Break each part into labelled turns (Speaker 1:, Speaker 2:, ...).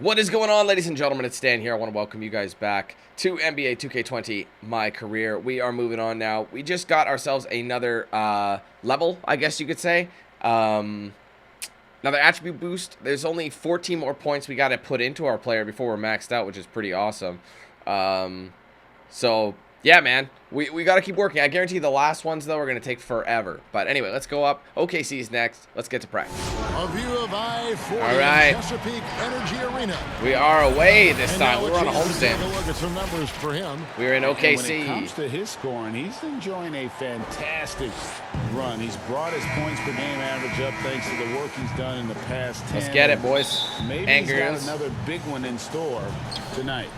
Speaker 1: What is going on, ladies and gentlemen? It's Stan here. I want to welcome you guys back to NBA 2K20, my career. We are moving on now. We just got ourselves another level, I guess you could say. Another attribute boost. There's only 14 more points we got to put into our player before we're maxed out, which is pretty awesome. So, yeah, man. We got to keep working. I guarantee the last ones, though, are going to take forever. But anyway, let's go up. OKC's next. Let's get to practice.
Speaker 2: A view of I-40
Speaker 1: All right.
Speaker 2: Chesapeake Energy Arena.
Speaker 1: We are away this time. We're on a homestand.
Speaker 2: Look at some numbers for him.
Speaker 1: We're in OKC.
Speaker 3: And when it comes to his scoring, he's enjoying a fantastic run. He's brought his points per game average up thanks to the work he's done in the past 10.
Speaker 1: Let's get it, boys.
Speaker 3: Maybe he's got another big one in store tonight.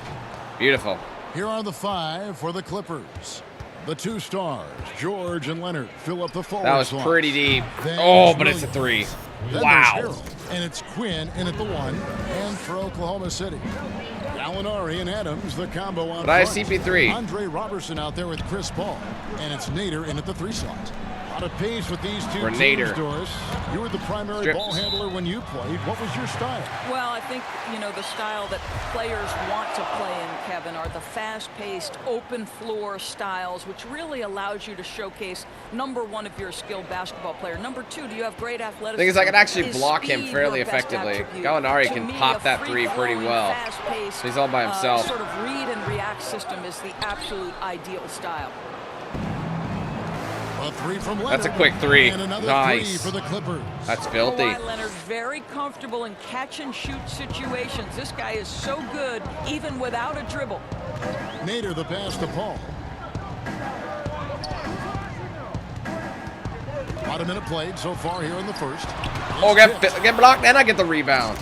Speaker 1: Beautiful.
Speaker 2: Here are the five for the Clippers. The two stars, George and Leonard, fill up the forward
Speaker 1: That was
Speaker 2: slot.
Speaker 1: pretty deep.
Speaker 2: Then
Speaker 1: Oh, but
Speaker 2: Williams.
Speaker 1: it's a three.
Speaker 2: Then
Speaker 1: Wow.
Speaker 2: there's Harold, and it's Quinn in at the one, and for Oklahoma City. Gallinari and Adams, the combo on
Speaker 1: But I have
Speaker 2: front.
Speaker 1: CP3.
Speaker 2: Andre Robertson out there with Chris Paul, and it's Nader in at the three slot. Out of pace with these two
Speaker 1: For
Speaker 2: teams,
Speaker 1: Nader.
Speaker 2: Doris. You were the primary
Speaker 1: Strips.
Speaker 2: ball handler when you played. What was your style?
Speaker 4: Well, I think, you know, the style that players want to play in, Kevin, are the fast-paced, open-floor styles, which really allows you to showcase, number one, if you're a skilled basketball player. Number two, do you have great athleticism?
Speaker 1: The thing is, I can actually
Speaker 4: Is
Speaker 1: block him
Speaker 4: speed
Speaker 1: fairly
Speaker 4: your best
Speaker 1: effectively.
Speaker 4: attribute?
Speaker 1: Gallinari
Speaker 4: To
Speaker 1: can
Speaker 4: me,
Speaker 1: pop
Speaker 4: a
Speaker 1: that three pretty
Speaker 4: free-flowing,
Speaker 1: well.
Speaker 4: fast-paced,
Speaker 1: He's all by himself.
Speaker 4: sort of read and react system is the absolute ideal style.
Speaker 2: A three from Leonard.
Speaker 1: That's a quick three.
Speaker 2: And another
Speaker 1: Nice.
Speaker 2: three for the Clippers.
Speaker 1: That's filthy.
Speaker 4: Kawhi Leonard very comfortable in catch-and-shoot situations. This guy is so good, even without a dribble.
Speaker 2: Nader the pass to Paul. About a minute played so far here in the first.
Speaker 1: Oh,
Speaker 2: It's
Speaker 1: get blocked, and I get the rebound.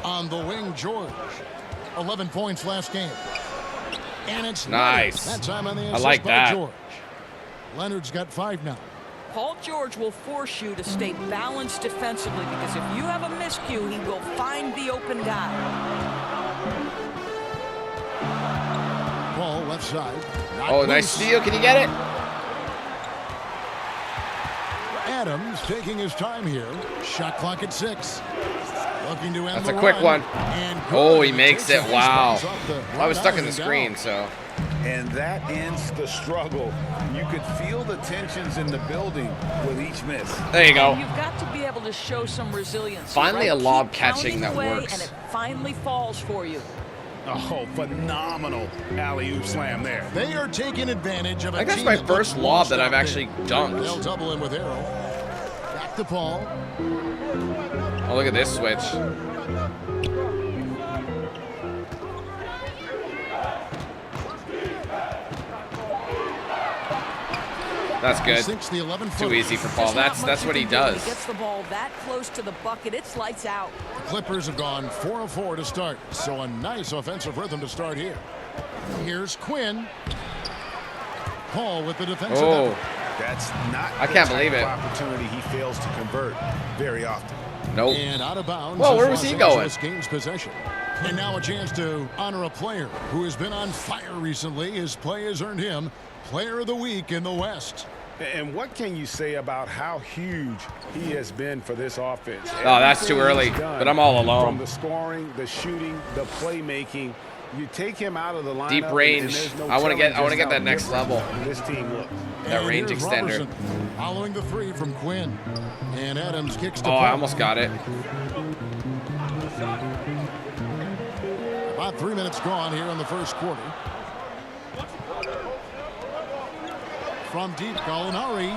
Speaker 2: on the wing, George. 11 points last game. And it's
Speaker 1: Nice.
Speaker 2: That time on the
Speaker 1: I
Speaker 2: assist
Speaker 1: like
Speaker 2: by
Speaker 1: that.
Speaker 2: George. Leonard's got 5 now.
Speaker 4: Paul George will force you to stay balanced defensively because if you have a miscue, he will find the open guy.
Speaker 2: Paul left side. Not
Speaker 1: Oh, nice
Speaker 2: loose.
Speaker 1: steal. Can you get it?
Speaker 2: Adams taking his time here. Shot clock at 6. Looking to end
Speaker 1: That's
Speaker 2: the
Speaker 1: a quick
Speaker 2: run.
Speaker 1: one.
Speaker 2: And
Speaker 1: Oh, he
Speaker 2: good.
Speaker 1: makes
Speaker 2: Takes
Speaker 1: it.
Speaker 2: a
Speaker 1: Wow.
Speaker 2: bounce off the
Speaker 1: I was stuck in the
Speaker 2: and down.
Speaker 1: screen, so.
Speaker 3: And that ends the struggle. You could feel the tensions in the building with each miss.
Speaker 1: There you go.
Speaker 4: You've got to be able to show some resilience.
Speaker 1: Finally
Speaker 4: right?
Speaker 1: a lob
Speaker 4: Keep
Speaker 1: catching
Speaker 4: counting
Speaker 1: that
Speaker 4: away,
Speaker 1: works.
Speaker 4: And it finally falls for you.
Speaker 3: Oh, phenomenal alley-oop slam there.
Speaker 2: They are taking advantage of a
Speaker 1: I think that's
Speaker 2: team
Speaker 1: my
Speaker 2: that
Speaker 1: first
Speaker 2: looks
Speaker 1: lob that
Speaker 2: lost
Speaker 1: I've
Speaker 2: out
Speaker 1: actually
Speaker 2: there.
Speaker 1: dunked.
Speaker 2: They'll double him with Harold. Back to Paul.
Speaker 1: Oh, look at this switch. That's
Speaker 2: He
Speaker 1: good.
Speaker 2: sinks the 11-footer.
Speaker 1: Too easy for Paul.
Speaker 4: There's not
Speaker 1: That's
Speaker 4: much
Speaker 1: what
Speaker 4: you
Speaker 1: he
Speaker 4: can do when
Speaker 1: does.
Speaker 4: He gets the ball that close to the bucket. It's lights out.
Speaker 2: The Clippers have gone 4 of 4 to start, so a nice offensive rhythm to start here. Here's Quinn. Paul with the defensive
Speaker 1: Oh,
Speaker 2: effort.
Speaker 3: That's not
Speaker 1: I
Speaker 3: the
Speaker 1: can't
Speaker 3: type
Speaker 1: believe
Speaker 3: of
Speaker 1: it.
Speaker 3: opportunity he fails to convert very often.
Speaker 1: nope.
Speaker 2: And out of bounds.
Speaker 1: Whoa,
Speaker 2: as
Speaker 1: where was
Speaker 2: Los
Speaker 1: he going?
Speaker 2: Angeles gains possession. And now a chance to honor a player who has been on fire recently. His play has earned him Player of the Week in the West.
Speaker 3: And what can you say about how huge he has been for this offense?
Speaker 1: Oh, that's too early,
Speaker 3: Everything he's done,
Speaker 1: but I'm all alone.
Speaker 3: From the scoring, the shooting, the playmaking, you take him out of the lineup.
Speaker 1: Deep
Speaker 3: and
Speaker 1: range.
Speaker 3: there's no
Speaker 1: I wanna get
Speaker 3: telling just
Speaker 1: that
Speaker 3: how
Speaker 1: next
Speaker 3: different
Speaker 1: level.
Speaker 3: This team looks.
Speaker 1: That
Speaker 2: And
Speaker 1: range
Speaker 2: here's
Speaker 1: extender.
Speaker 2: Robertson following the three from Quinn. And Adams kicks to
Speaker 1: Oh,
Speaker 2: Paul.
Speaker 1: I almost got it.
Speaker 2: About 3 minutes gone here in the first quarter. From deep, Gallinari.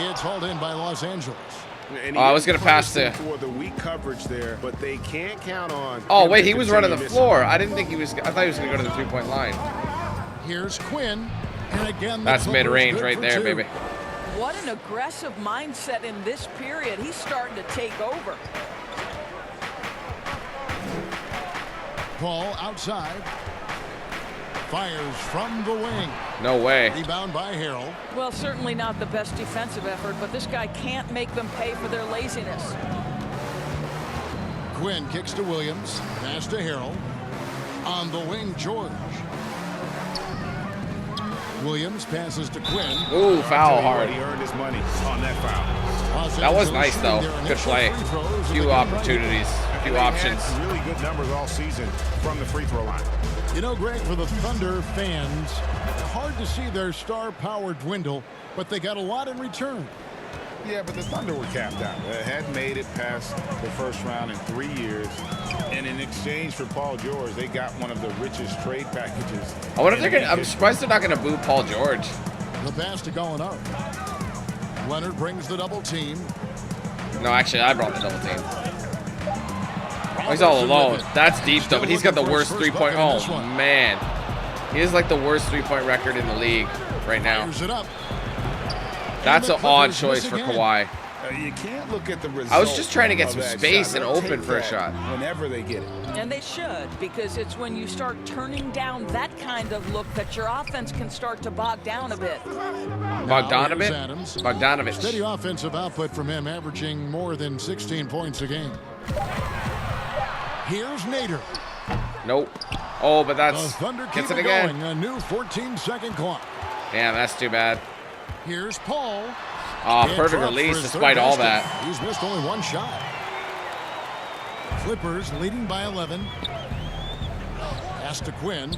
Speaker 2: It's hauled in by Los Angeles.
Speaker 3: And
Speaker 1: Oh, I was gonna pass
Speaker 3: to
Speaker 1: to-
Speaker 3: for the weak coverage there, but they can't count on.
Speaker 1: Oh,
Speaker 3: him
Speaker 1: wait,
Speaker 3: to
Speaker 1: he was running the
Speaker 3: continue
Speaker 1: floor. I didn't think he was. I thought he was going to go to the three-point line.
Speaker 2: Here's Quinn. And again, the
Speaker 1: That's
Speaker 2: Clippers
Speaker 1: mid-range
Speaker 2: good
Speaker 1: right
Speaker 2: for
Speaker 1: there,
Speaker 2: 2.
Speaker 1: baby.
Speaker 4: What an aggressive mindset in this period. He's starting to take over.
Speaker 2: Paul outside. Fires from the wing.
Speaker 1: No way.
Speaker 2: Rebound by Harold.
Speaker 4: Well, certainly not the best defensive effort, but this guy can't make them pay for their laziness.
Speaker 2: Quinn kicks to Williams. Pass to Harold. On the wing, George. Williams passes to Quinn.
Speaker 1: Ooh, foul
Speaker 3: Tell you what,
Speaker 1: hard.
Speaker 3: he earned his money on that foul.
Speaker 1: That was nice, though. Good play. Few opportunities, few options.
Speaker 5: Really good numbers all season from the free throw line.
Speaker 2: You know, Greg, for the Thunder fans, hard to see their star power dwindle, but they got a lot in return.
Speaker 3: Yeah, but the Thunder were capped out. They hadn't made it past the first round in 3 years. And in exchange for Paul George, they got one of the richest trade packages.
Speaker 1: I wonder if they're gonna. I'm surprised they're not gonna boo Paul George.
Speaker 2: The pass to Gallinari. Leonard brings the double team.
Speaker 1: No, actually, I brought the double team. Oh, he's all alone. That's deep, though, but he's got the worst three-point. Oh, man. He is like the worst three-point record in the league right now. That's an odd choice for Kawhi.
Speaker 3: You can't look at the results.
Speaker 1: I was just trying to get some space and open for a shot.
Speaker 3: Whenever they get it.
Speaker 4: And they should, because it's when you start turning down that kind of look that your offense can start to bog down a bit.
Speaker 1: Bogdanovich.
Speaker 2: Steady offensive output from him, averaging more than 16 points a game. Here's Nader.
Speaker 1: Nope. Oh, but that's
Speaker 2: The Thunder
Speaker 1: gets
Speaker 2: keep
Speaker 1: it again.
Speaker 2: going. A new 14-second clock.
Speaker 1: Damn, that's too bad.
Speaker 2: Here's Paul.
Speaker 1: Oh,
Speaker 2: It
Speaker 1: perfect
Speaker 2: drops
Speaker 1: release
Speaker 2: for his
Speaker 1: despite
Speaker 2: third
Speaker 1: all
Speaker 2: basket.
Speaker 1: that.
Speaker 2: He's missed only one shot. Clippers leading by 11. Pass to Quinn.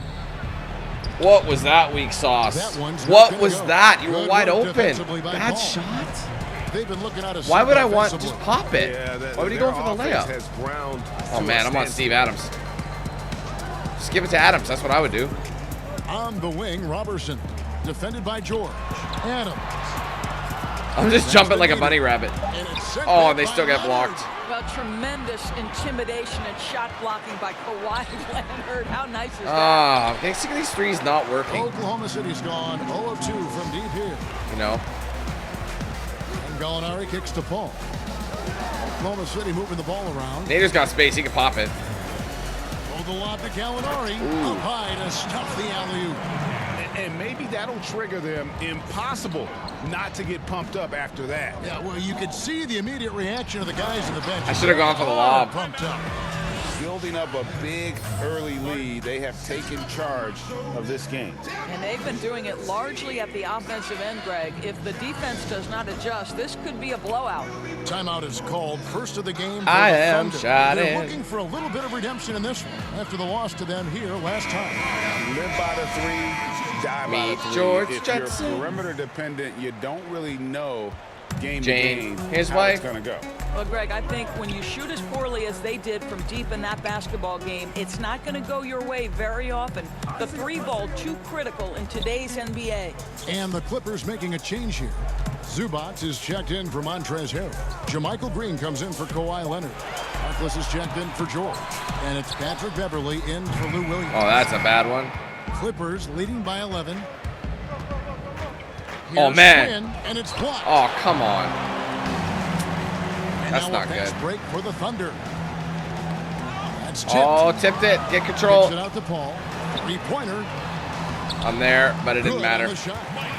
Speaker 1: What was that weak sauce?
Speaker 2: That one's not
Speaker 1: What
Speaker 2: gonna
Speaker 1: was
Speaker 2: go.
Speaker 1: that? You were
Speaker 2: Good
Speaker 1: wide
Speaker 2: work
Speaker 1: open.
Speaker 2: defensively by
Speaker 1: Bad
Speaker 2: Paul.
Speaker 1: shot.
Speaker 2: They've been looking at us.
Speaker 1: Why would I want just pop it?
Speaker 5: Yeah,
Speaker 1: Why would he go for the layup? Oh man, I'm on Steve Adams. Just give it to Adams. That's what I would do.
Speaker 2: On the wing, Robertson. Defended by George. Adams.
Speaker 1: I'm just jumping like a bunny rabbit.
Speaker 2: And it's sent
Speaker 1: Oh,
Speaker 2: back
Speaker 1: and they
Speaker 2: by
Speaker 1: still get
Speaker 2: Leonard.
Speaker 1: blocked.
Speaker 4: Well, tremendous intimidation and shot blocking by Kawhi Leonard. How nice is that?
Speaker 1: Ah, they see these threes not working.
Speaker 2: Oklahoma City's gone 0 of 2 from deep here.
Speaker 1: You know.
Speaker 2: And Gallinari kicks to Paul. Oklahoma City moving the ball around.
Speaker 1: Nader's got space. He can pop it.
Speaker 2: Throw the lob to Gallinari.
Speaker 1: Ooh.
Speaker 2: Up high to stuff the alley-oop.
Speaker 3: And maybe that'll trigger them. Impossible not to get pumped up after that.
Speaker 2: Yeah, well, you could see the immediate reaction of the guys in the bench.
Speaker 1: I should have gone for the lob.
Speaker 2: Pumped up.
Speaker 3: Building up a big early lead, they have taken charge of this game.
Speaker 4: And they've been doing it largely at the offensive end, Greg. If the defense does not adjust, this could be a blowout.
Speaker 2: Timeout is called. First of the game. For
Speaker 1: I
Speaker 2: the
Speaker 1: am
Speaker 2: Thunder.
Speaker 1: shouting.
Speaker 2: They're looking for a little bit of redemption in this one after the loss to them here last time.
Speaker 3: Live by the three, die by
Speaker 1: Meet
Speaker 3: the three.
Speaker 1: George
Speaker 3: if
Speaker 1: Jetson.
Speaker 3: you're perimeter dependent, you don't really know game
Speaker 1: Jane,
Speaker 3: to game
Speaker 1: here's
Speaker 3: how
Speaker 1: why.
Speaker 3: it's going to go.
Speaker 4: Well, Greg, I think when you shoot as poorly as they did from deep in that basketball game, it's not going to go your way very often. The three ball too critical in today's NBA.
Speaker 2: And the Clippers making a change here. Zubac is checked in for Montrezl Harrell. Jermichael Green comes in for Kawhi Leonard. Harkless is checked in for George. And it's Patrick Beverly in for Lou Williams.
Speaker 1: Oh, that's a bad one.
Speaker 2: Clippers leading by 11.
Speaker 1: Oh,
Speaker 2: Here's
Speaker 1: man.
Speaker 2: Quinn, and it's blocked.
Speaker 1: Oh, come on.
Speaker 2: And
Speaker 1: That's
Speaker 2: now
Speaker 1: not
Speaker 2: a fast
Speaker 1: good.
Speaker 2: break for the Thunder. That's tipped.
Speaker 1: Oh, tipped it. Get control.
Speaker 2: Kicks it out to Paul. Three-pointer.
Speaker 1: I'm there, but it didn't
Speaker 2: Good on
Speaker 1: matter.
Speaker 2: the shot.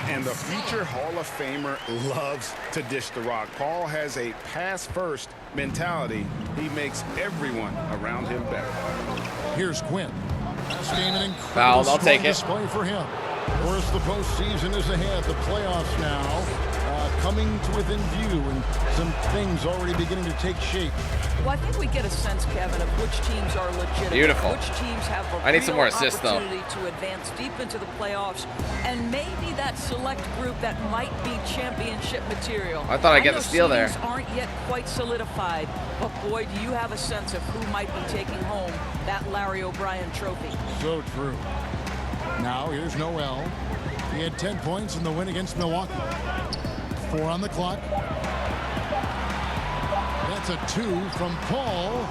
Speaker 3: And the future Hall of Famer loves to dish the rock. Paul has a pass-first mentality. He makes everyone around him better.
Speaker 2: Here's Quinn. This game an incredible
Speaker 1: Fouled. I'll take it.
Speaker 2: display for him. Of course, the postseason is ahead. The playoffs now coming to within view, and some things already beginning to take shape.
Speaker 4: Well, I think we get a sense, Kevin, of which teams are legitimate.
Speaker 1: Beautiful.
Speaker 4: Which teams have a
Speaker 1: I need some
Speaker 4: real
Speaker 1: more assists, though.
Speaker 4: opportunity to advance deep into the playoffs, and maybe that select group that might be championship material.
Speaker 1: I thought I'd get
Speaker 4: know
Speaker 1: the steal there.
Speaker 4: seedings aren't yet quite solidified, but boy, do you have a sense of who might be taking home that Larry O'Brien trophy.
Speaker 2: So true. Now, here's Noel. He had 10 points in the win against Milwaukee. 4 on the clock. That's a 2 from Paul.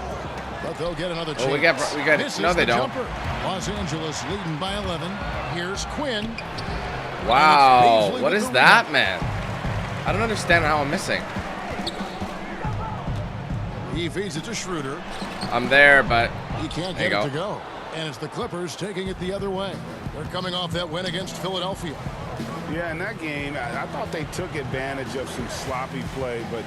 Speaker 2: But they'll get another chance.
Speaker 1: Oh, we got
Speaker 2: Misses
Speaker 1: no, they
Speaker 2: the
Speaker 1: don't.
Speaker 2: jumper. Los Angeles leading by 11. Here's Quinn.
Speaker 1: Wow,
Speaker 2: Beasley
Speaker 1: what
Speaker 2: with
Speaker 1: is
Speaker 2: the
Speaker 1: that,
Speaker 2: rebound.
Speaker 1: man? I don't understand how I'm missing.
Speaker 2: He feeds it to Schroeder.
Speaker 1: I'm there, but
Speaker 2: He can't
Speaker 1: There
Speaker 2: get
Speaker 1: you
Speaker 2: it to go. And it's the Clippers taking it the other way. They're coming off that win against Philadelphia.
Speaker 3: Yeah, in that game, I thought they took advantage of some sloppy play, but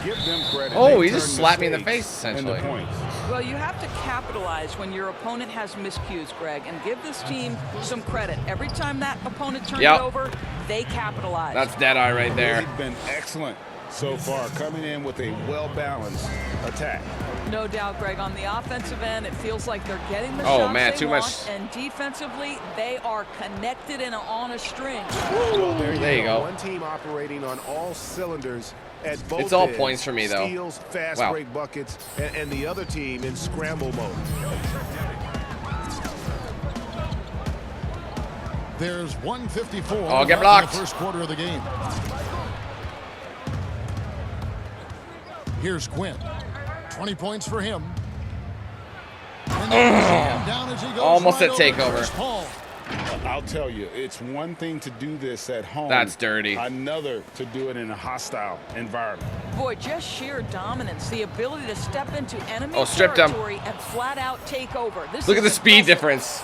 Speaker 3: give them credit.
Speaker 1: Oh,
Speaker 3: They
Speaker 1: he just
Speaker 3: turned
Speaker 1: slapped me in the
Speaker 3: mistakes
Speaker 1: face, essentially.
Speaker 3: into points.
Speaker 4: Well, you have to capitalize when your opponent has miscues, Greg, and give this team some credit. Every time that opponent turns
Speaker 1: Yep.
Speaker 4: it over, they capitalize.
Speaker 1: that's dead eye right there.
Speaker 3: They've been excellent so far, coming in with a well-balanced attack.
Speaker 4: No doubt, Greg. On the offensive end, it feels like they're getting the
Speaker 1: Oh,
Speaker 4: shots
Speaker 1: man,
Speaker 4: they
Speaker 1: too
Speaker 4: want,
Speaker 1: much.
Speaker 4: and defensively, they are connected and on a string.
Speaker 5: Well,
Speaker 1: There you go.
Speaker 5: One team operating on all cylinders at both
Speaker 1: It's all
Speaker 5: ends.
Speaker 1: points for me, though.
Speaker 5: Steals, fast
Speaker 1: Wow.
Speaker 5: break buckets, and the other team in scramble mode.
Speaker 2: There's 154
Speaker 1: Oh, get
Speaker 2: left
Speaker 1: blocked.
Speaker 2: in the first quarter of the game. Here's Quinn. 20 points for him. And then down as he goes
Speaker 1: Almost
Speaker 2: right
Speaker 1: a
Speaker 2: over
Speaker 1: takeover.
Speaker 2: Chris Paul.
Speaker 3: I'll tell you, it's one thing to do this at home.
Speaker 1: That's dirty.
Speaker 3: Another to do it in a hostile environment.
Speaker 4: Boy, just sheer dominance, the ability to step into enemy
Speaker 1: stripped him.
Speaker 4: territory and flat out take over. This
Speaker 1: Look at
Speaker 4: is
Speaker 1: the speed
Speaker 4: impressive.
Speaker 1: difference.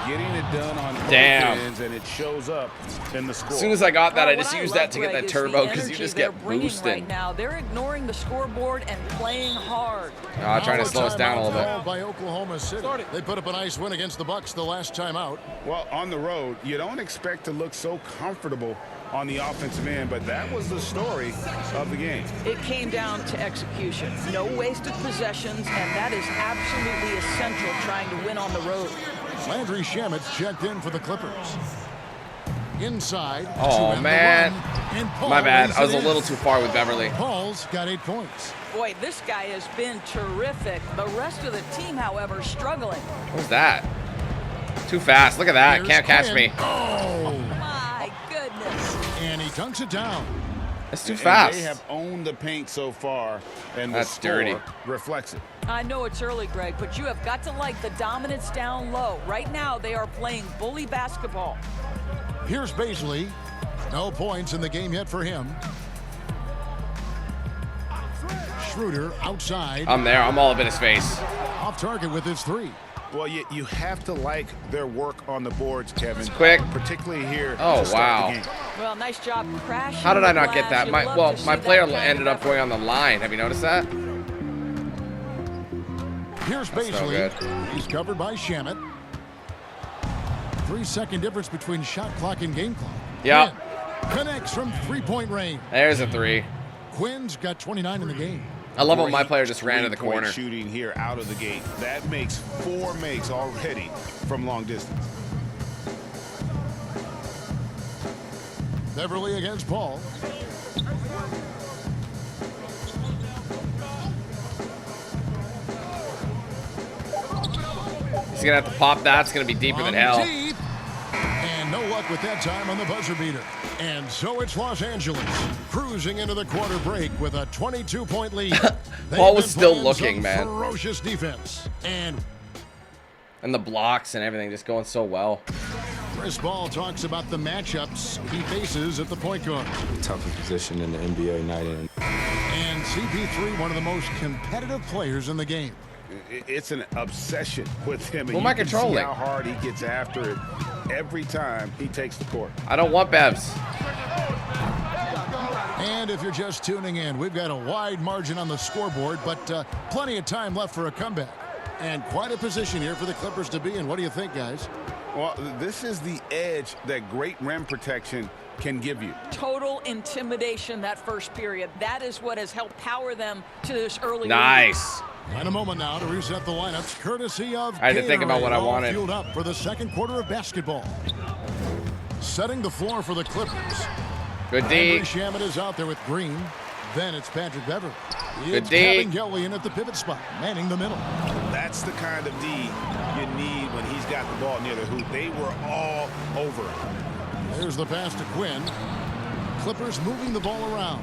Speaker 3: Getting it done on both
Speaker 1: Damn.
Speaker 3: ends, and it shows up in the score.
Speaker 1: As soon as I got that,
Speaker 4: Well,
Speaker 1: I just
Speaker 4: what
Speaker 1: used
Speaker 4: love,
Speaker 1: that to get
Speaker 4: Greg,
Speaker 1: that
Speaker 4: is
Speaker 1: turbo
Speaker 4: the
Speaker 1: because you
Speaker 4: energy
Speaker 1: just
Speaker 4: they're
Speaker 1: get
Speaker 4: bringing
Speaker 1: boosted.
Speaker 4: right now. They're ignoring the scoreboard and playing hard.
Speaker 1: Trying to slow us down a little bit.
Speaker 2: Called by Oklahoma City. They put up a nice win against the Bucks the last time out.
Speaker 3: Well, on the road, you don't expect to look so comfortable on the offensive end, but that was the story of the game.
Speaker 4: It came down to execution. No wasted possessions, and that is absolutely essential trying to win on the road.
Speaker 2: Landry Shamit's checked in for the Clippers. Inside.
Speaker 1: Oh,
Speaker 2: to end the
Speaker 1: man.
Speaker 2: run, and Paul
Speaker 1: My bad.
Speaker 2: lays
Speaker 1: I was
Speaker 2: it
Speaker 1: a
Speaker 2: in.
Speaker 1: little too far with Beverly.
Speaker 2: Paul's got 8 points.
Speaker 4: Boy, this guy has been terrific. The rest of the team, however, struggling.
Speaker 1: What was that? Too fast. Look at that.
Speaker 2: Here's
Speaker 1: Can't catch
Speaker 2: Quinn.
Speaker 1: me.
Speaker 2: Oh,
Speaker 4: My goodness.
Speaker 2: and he dunks it down.
Speaker 1: That's too
Speaker 3: And
Speaker 1: fast.
Speaker 3: they have owned the paint so far, and the
Speaker 1: That's
Speaker 3: score
Speaker 1: dirty.
Speaker 3: reflects it.
Speaker 4: I know it's early, Greg, but you have got to like the dominance down low. Right now, they are playing bully basketball.
Speaker 2: Here's Baisley. No points in the game yet for him. Schroeder outside.
Speaker 1: I'm there. I'm all up in his face.
Speaker 2: Off target with his 3.
Speaker 3: Well, you have to like their work on the boards, Kevin.
Speaker 1: quick.
Speaker 3: Particularly here
Speaker 1: Oh,
Speaker 3: to start
Speaker 1: wow.
Speaker 3: the game.
Speaker 4: Well, nice job crashing.
Speaker 1: How did I
Speaker 4: the
Speaker 1: not get
Speaker 4: glass.
Speaker 1: that?
Speaker 4: You'd
Speaker 1: My
Speaker 4: love to see that
Speaker 1: player
Speaker 4: kind of
Speaker 1: ended up
Speaker 4: effort.
Speaker 1: going on the line. Have you noticed that?
Speaker 2: Here's
Speaker 1: That's no
Speaker 2: Baisley.
Speaker 1: good.
Speaker 2: He's covered by Shamet. 3-second difference between shot clock and game clock.
Speaker 1: Yeah.
Speaker 2: Quinn connects from 3-point range.
Speaker 1: There's a 3.
Speaker 2: Quinn's got 29 in the game.
Speaker 1: I love when my
Speaker 3: Great
Speaker 1: player just ran to the
Speaker 3: three-point
Speaker 1: corner.
Speaker 3: shooting here out of the gate. That makes 4 makes already from long distance.
Speaker 2: Beverly against Paul.
Speaker 1: He's going to have to pop that. It's going to be deeper than hell.
Speaker 2: Deep. And no luck with that time on the buzzer beater. And so it's Los Angeles cruising into the quarter break with a 22-point lead.
Speaker 1: Paul was
Speaker 2: They've been
Speaker 1: still
Speaker 2: playing
Speaker 1: looking,
Speaker 2: some
Speaker 1: man.
Speaker 2: Ferocious defense. And
Speaker 1: And the blocks and everything just going so well.
Speaker 2: Chris Paul talks about the matchups he faces at the point guard.
Speaker 6: Toughest position in the NBA night in.
Speaker 2: And CP3, one of the most competitive players in the game.
Speaker 3: It's an obsession with him.
Speaker 1: Who
Speaker 3: And
Speaker 1: am I
Speaker 3: you can see
Speaker 1: controlling?
Speaker 3: how hard he gets after it every time he takes the court.
Speaker 1: I don't want Bevs.
Speaker 2: And if you're just tuning in, we've got a wide margin on the scoreboard, but plenty of time left for a comeback. And quite a position here for the Clippers to be in. What do you think, guys?
Speaker 3: Well, this is the edge that great rim protection can give you.
Speaker 4: Total intimidation that first period. That is what has helped power them to this early lead.
Speaker 1: Nice.
Speaker 2: And a moment now to reset the lineups, courtesy of
Speaker 1: I had to think about
Speaker 2: Gatorade,
Speaker 1: what I
Speaker 2: all
Speaker 1: wanted.
Speaker 2: fueled up for the second quarter of basketball. Setting the floor for the Clippers.
Speaker 1: Good
Speaker 2: Landry
Speaker 1: D.
Speaker 2: Shamet is out there with Green. Then it's Patrick Beverly.
Speaker 1: Good
Speaker 2: It's
Speaker 1: D.
Speaker 2: Kevin Gillian at the pivot spot, manning the middle.
Speaker 3: That's the kind of D you need when he's got the ball near the hoop. They were all over him.
Speaker 2: There's the pass to Quinn. Clippers moving the ball around.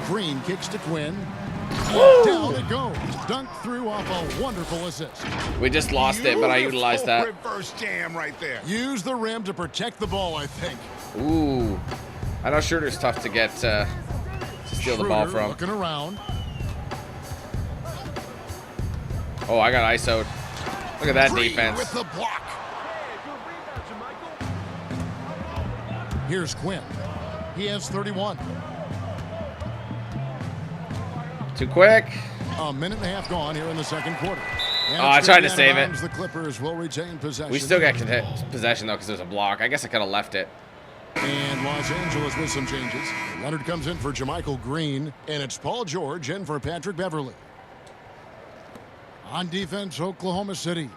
Speaker 2: Green kicks to Quinn. And down it goes. Dunked through off a wonderful assist.
Speaker 1: We just lost it, but I utilized that.
Speaker 3: Reverse jam right there.
Speaker 2: Use the rim to protect the ball, I think.
Speaker 1: Ooh. I know Schroeder's tough to get to steal the ball
Speaker 2: Schroeder
Speaker 1: from.
Speaker 2: looking around.
Speaker 1: Oh, I got ISO'd. Look at that
Speaker 2: Green
Speaker 1: defense.
Speaker 2: with the block. Here's Quinn. He has 31.
Speaker 1: Too quick.
Speaker 2: A minute and a half gone here in the second quarter. And
Speaker 1: Oh, I
Speaker 2: it's
Speaker 1: tried to
Speaker 2: out of
Speaker 1: save it.
Speaker 2: bounds. The Clippers will retain possession.
Speaker 1: We still got possession, though, because there's a block. I guess I could have left it.
Speaker 2: And Los Angeles with some changes. Leonard comes in for Jermichael Green, and it's Paul George in for Patrick Beverly. On defense, Oklahoma City.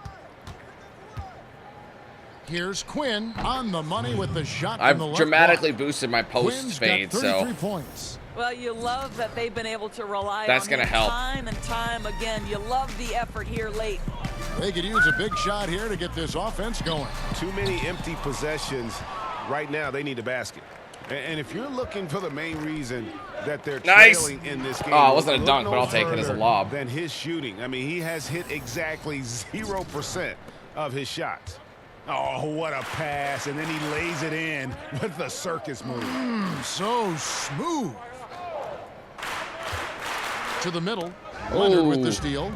Speaker 2: Here's Quinn on the money with the shot from the
Speaker 1: I've
Speaker 2: left
Speaker 1: dramatically
Speaker 2: block.
Speaker 1: boosted my post
Speaker 2: Quinn's
Speaker 1: fade,
Speaker 2: got
Speaker 1: so
Speaker 2: 33 points.
Speaker 4: Well, you love that they've been able to rely
Speaker 1: that's
Speaker 4: on
Speaker 1: gonna
Speaker 4: him
Speaker 1: help.
Speaker 4: time and time again. You love the effort here late.
Speaker 2: They could use a big shot here to get this offense going.
Speaker 5: Too many empty possessions. Right now, they need a basket. And if you're looking for the main reason that they're
Speaker 1: Nice.
Speaker 5: trailing in this game,
Speaker 1: Oh, it wasn't a
Speaker 5: look
Speaker 1: dunk,
Speaker 5: no
Speaker 1: but I'll take it as a
Speaker 5: further
Speaker 1: lob.
Speaker 5: than his shooting. I mean, he has hit exactly 0% of his shots. Oh, what a pass. And then he lays it in with the circus move.
Speaker 2: So smooth. To the middle. Leonard with the steal.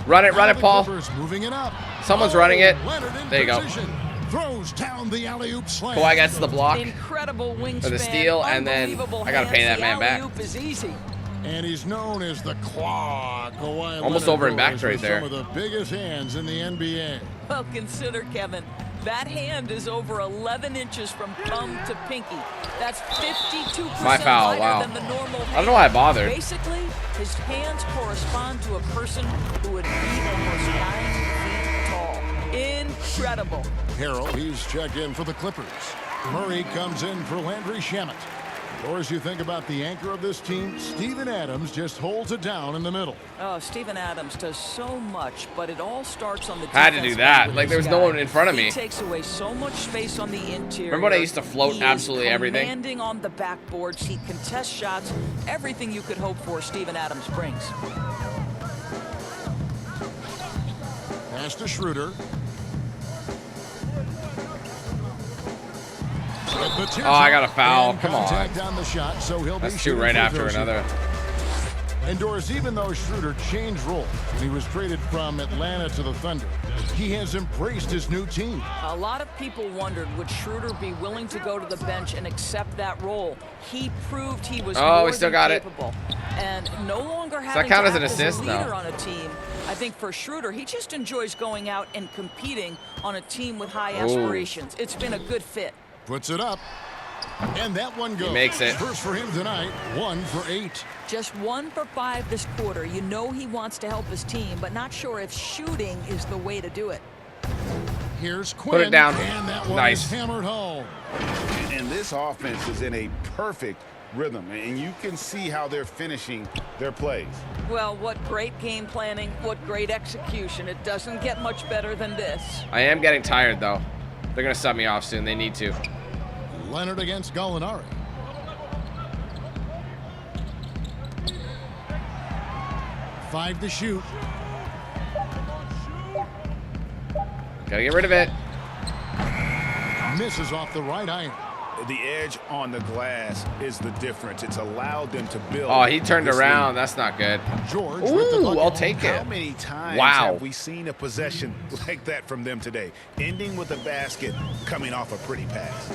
Speaker 1: Run it,
Speaker 2: Now the
Speaker 1: Paul.
Speaker 2: Clippers moving it up.
Speaker 1: Someone's running it.
Speaker 2: Leonard in
Speaker 1: There you go.
Speaker 2: position. Throws down the alley-oop slam.
Speaker 1: Kawhi gets the block.
Speaker 4: Incredible wingspan.
Speaker 1: For the steal, and then
Speaker 4: unbelievable
Speaker 1: I gotta pay
Speaker 4: hands.
Speaker 1: that man
Speaker 4: The
Speaker 1: back.
Speaker 4: alley-oop is easy.
Speaker 2: And he's known as the Claw. Kawhi
Speaker 1: Almost
Speaker 2: Leonard
Speaker 1: over and back
Speaker 2: goes
Speaker 1: right
Speaker 2: with
Speaker 1: there.
Speaker 2: Some of the biggest hands in the NBA.
Speaker 4: Well, consider, Kevin, that hand is over 11 inches from thumb to pinky. That's 52%
Speaker 1: My foul,
Speaker 4: wider
Speaker 1: wow.
Speaker 4: than the normal hand.
Speaker 1: I don't know why I bothered.
Speaker 4: Basically, his hands correspond to a person who would be almost 9 feet tall. Incredible.
Speaker 2: Harrell, he's checked in for the Clippers. Murray comes in for Landry Shamet. Or as you think about the anchor of this team, Steven Adams just holds it down in the middle.
Speaker 4: Oh, Steven Adams does so much, but it all starts on the
Speaker 1: Had to do
Speaker 4: defensive
Speaker 1: that.
Speaker 4: end with
Speaker 1: Like, there
Speaker 4: this
Speaker 1: was no
Speaker 4: guy.
Speaker 1: one in front of me.
Speaker 4: He takes away so much space on the interior.
Speaker 1: Remember when I used to float
Speaker 4: He
Speaker 1: absolutely
Speaker 4: is
Speaker 1: everything?
Speaker 4: Commanding on the backboards. He contests shots. Everything you could hope for, Steven Adams brings.
Speaker 2: Pass to Schroeder.
Speaker 1: Oh, I got a foul.
Speaker 2: And
Speaker 1: Come on.
Speaker 2: contact on the shot, so he'll be
Speaker 1: That's two
Speaker 2: shooting
Speaker 1: right
Speaker 2: free
Speaker 1: after
Speaker 2: throws here.
Speaker 1: another.
Speaker 2: And Doris, even though Schroeder changed roles when he was traded from Atlanta to the Thunder, he has embraced his new team.
Speaker 4: A lot of people wondered, would Schroeder be willing to go to the bench and accept that role? He proved he was
Speaker 1: Oh,
Speaker 4: more
Speaker 1: we still
Speaker 4: than
Speaker 1: got it.
Speaker 4: capable. And no longer having
Speaker 1: count
Speaker 4: to
Speaker 1: as an
Speaker 4: act
Speaker 1: assist?
Speaker 4: a
Speaker 1: No.
Speaker 4: leader on a team. I think for Schroeder, he just enjoys going out and competing on a team with high aspirations. It's been a good fit.
Speaker 2: Puts it up. And that one goes.
Speaker 1: He makes it.
Speaker 2: First for him tonight, 1 for 8.
Speaker 4: Just 1 for 5 this quarter. You know he wants to help his team, but not sure if shooting is the way to do it.
Speaker 2: Here's Quinn.
Speaker 1: Put it down.
Speaker 2: And that one
Speaker 1: Nice.
Speaker 2: is hammered home.
Speaker 3: And this offense is in a perfect rhythm, and you can see how they're finishing their plays.
Speaker 4: Well, what great game planning, what great execution. It doesn't get much better than this.
Speaker 1: I am getting tired, though. They're going to sub me off soon. They need to.
Speaker 2: Leonard against Gallinari. Five to shoot.
Speaker 1: Got to get rid of it.
Speaker 2: Misses off the right iron.
Speaker 3: The edge on the glass is the difference. It's allowed them to build.
Speaker 1: Oh, he turned
Speaker 3: this
Speaker 1: around.
Speaker 3: lead.
Speaker 1: That's not good.
Speaker 2: George with the
Speaker 1: Ooh,
Speaker 2: bucket.
Speaker 1: I'll take
Speaker 3: How
Speaker 1: it.
Speaker 3: many times
Speaker 1: Wow.
Speaker 3: have we seen a possession like that from them today? Ending with a basket, coming off a pretty pass.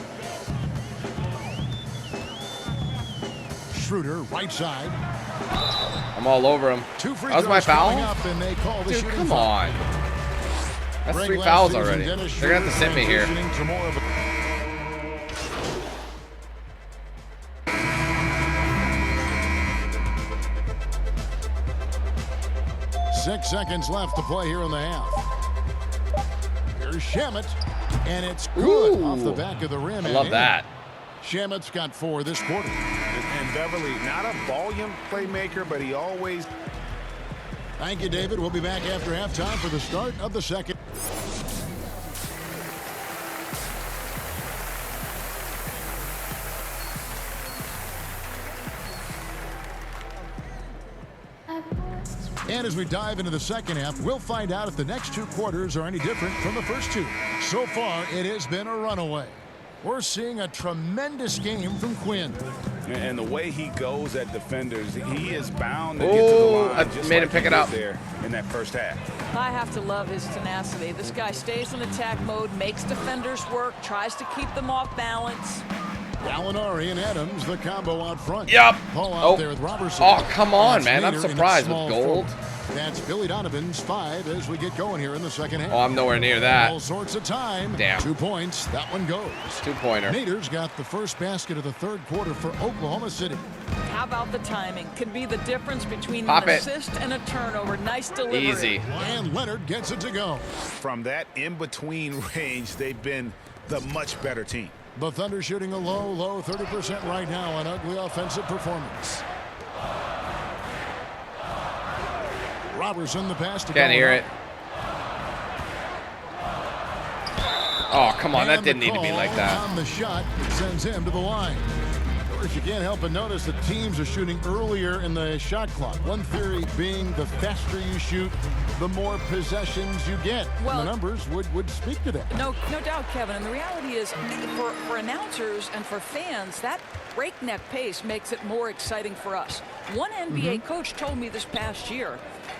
Speaker 2: Schroeder, right side.
Speaker 1: I'm all over him.
Speaker 2: 2 free
Speaker 1: That was my
Speaker 2: throws coming
Speaker 1: foul?
Speaker 2: up, and they call the
Speaker 1: Dude,
Speaker 2: shooting
Speaker 1: come
Speaker 2: foul.
Speaker 1: on. That's
Speaker 2: Greg
Speaker 1: 3
Speaker 2: last
Speaker 1: fouls
Speaker 2: season,
Speaker 1: already.
Speaker 2: Dennis
Speaker 1: They're going to have to
Speaker 2: Schroeder
Speaker 1: sit me here.
Speaker 2: transitioning to more of a 6 seconds left to play here in the half. Here's Shamet, and it's good
Speaker 1: Ooh.
Speaker 2: off the back of the rim.
Speaker 1: I
Speaker 2: and
Speaker 1: love
Speaker 2: in.
Speaker 1: that.
Speaker 2: Shamet's got 4 this quarter.
Speaker 3: And Beverly, not a volume playmaker, but he always
Speaker 2: Thank you, David. We'll be back after halftime for the start of the second. And as we dive into the second half, we'll find out if the next 2 quarters are any different from the first 2. So far, it has been a runaway. We're seeing a tremendous game from Quinn.
Speaker 3: and the way he goes at defenders, he is bound to get to the
Speaker 1: Oh,
Speaker 3: line.
Speaker 1: I
Speaker 3: just
Speaker 1: made
Speaker 3: like
Speaker 1: him pick
Speaker 3: he
Speaker 1: it
Speaker 3: did
Speaker 1: up.
Speaker 3: there in that first half.
Speaker 4: I have to love his tenacity. This guy stays in attack mode, makes defenders work, tries to keep them off balance.
Speaker 2: Gallinari and Adams, the combo out front.
Speaker 1: Yup.
Speaker 2: Paul out
Speaker 1: Oh.
Speaker 2: there with Robertson.
Speaker 1: Oh, come on,
Speaker 2: And
Speaker 1: man. I'm
Speaker 2: Sneeder in
Speaker 1: surprised with
Speaker 2: small
Speaker 1: gold.
Speaker 2: forward. That's Billy Donovan's 5 as we get going here in the second half.
Speaker 1: Oh, I'm nowhere near that.
Speaker 2: All sorts of time.
Speaker 1: Damn.
Speaker 2: 2 points. That one goes.
Speaker 1: 2-pointer.
Speaker 2: Nader's got the first basket of the third quarter for Oklahoma City.
Speaker 4: How about the timing? Could be the difference between
Speaker 1: Pop
Speaker 4: an
Speaker 1: it.
Speaker 4: assist and a turnover. Nice delivery.
Speaker 1: Easy.
Speaker 2: And Leonard gets it to go.
Speaker 5: From that in-between range, they've been the much better team.
Speaker 2: The Thunder shooting a low 30% right now. An ugly offensive performance. Robertson the pass to
Speaker 1: Can't
Speaker 2: go
Speaker 1: hear
Speaker 2: up.
Speaker 1: it. Oh, come on. That
Speaker 2: And the
Speaker 1: didn't need to be
Speaker 2: call
Speaker 1: like that.
Speaker 2: on the shot sends him to the line. Of course, you can't help but notice that teams are shooting earlier in the shot clock. One theory being the faster you shoot, the more possessions you get.
Speaker 4: Well,
Speaker 2: and the numbers would speak to that.
Speaker 4: No doubt, Kevin. And the reality is, for announcers and for fans, that breakneck pace makes it more exciting for us. One NBA coach told me this past year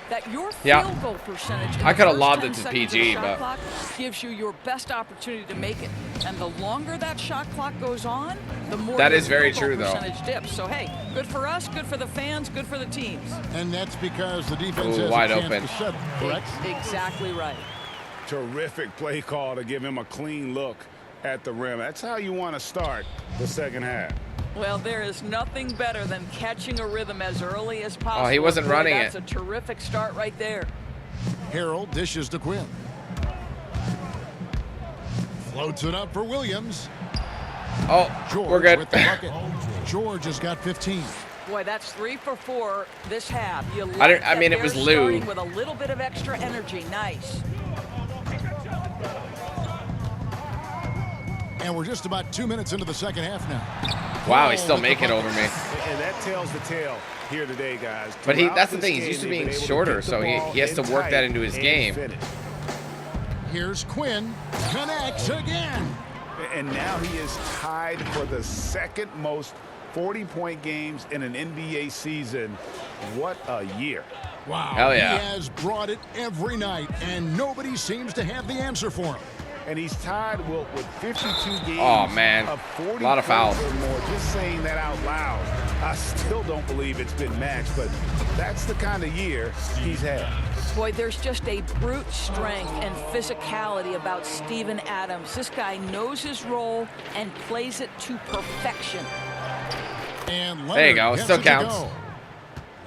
Speaker 4: that your field goal percentage in
Speaker 1: I
Speaker 4: the
Speaker 1: could have
Speaker 4: first
Speaker 1: lobbed
Speaker 4: 10
Speaker 1: it to
Speaker 4: seconds of the
Speaker 1: PG,
Speaker 4: shot
Speaker 1: but
Speaker 4: clock gives you your best opportunity to make it. And the longer that shot clock goes on, the more
Speaker 1: that
Speaker 4: your
Speaker 1: is very
Speaker 4: field goal
Speaker 1: true, though.
Speaker 4: percentage dips. So hey, good for us, good for the fans, good for the teams.
Speaker 2: And that's because the defense
Speaker 1: Ooh,
Speaker 2: has
Speaker 1: wide
Speaker 2: a chance
Speaker 1: open.
Speaker 2: to shut, correct?
Speaker 4: Exactly right.
Speaker 5: Terrific play call to give him a clean look at the rim. That's how you want to start the second half.
Speaker 4: Well, there is nothing better than catching a rhythm as early as possible.
Speaker 1: Oh, he wasn't
Speaker 4: Boy,
Speaker 1: running
Speaker 4: that's
Speaker 1: it.
Speaker 4: That's a terrific start right there.
Speaker 2: Harold dishes to Quinn. Floats it up for Williams.
Speaker 1: Oh,
Speaker 2: George
Speaker 1: we're good.
Speaker 2: with the bucket. George has got 15.
Speaker 4: Boy, that's 3 for 4 this half. You like
Speaker 1: I mean,
Speaker 4: that
Speaker 1: it was
Speaker 4: they're
Speaker 1: Lou.
Speaker 4: starting with a little bit of extra energy. Nice.
Speaker 2: And we're just about 2 minutes into the second half now.
Speaker 1: Wow, he's still
Speaker 2: with the
Speaker 1: making
Speaker 2: bucket.
Speaker 1: over me.
Speaker 5: And that tells the tale here today, guys.
Speaker 1: But
Speaker 5: Throughout
Speaker 1: that's the
Speaker 5: this
Speaker 1: thing. He's
Speaker 5: game,
Speaker 1: used to
Speaker 5: they've
Speaker 1: being
Speaker 5: been able
Speaker 1: shorter,
Speaker 5: get the
Speaker 1: so
Speaker 5: ball
Speaker 1: he has to
Speaker 5: in
Speaker 1: work that
Speaker 5: tight
Speaker 1: into his
Speaker 5: and
Speaker 1: game.
Speaker 5: finish.
Speaker 2: Here's Quinn. Connects again.
Speaker 5: And now he is tied for the second most 40-point games in an NBA season. What a year.
Speaker 2: Wow.
Speaker 1: Hell yeah.
Speaker 2: He has brought it every night, and nobody seems to have the answer for him.
Speaker 5: And he's tied with 52 games
Speaker 1: Oh, man.
Speaker 5: of 40
Speaker 1: A lot of fouls.
Speaker 5: points or more. Just saying that out loud, I still don't believe it's been matched, but that's the kind of year he's had.
Speaker 4: Boy, there's just a brute strength and physicality about Steven Adams. This guy knows his role and plays it to perfection.
Speaker 2: And Leonard
Speaker 1: There you go. It
Speaker 2: gets
Speaker 1: still
Speaker 2: to
Speaker 1: counts.
Speaker 2: go.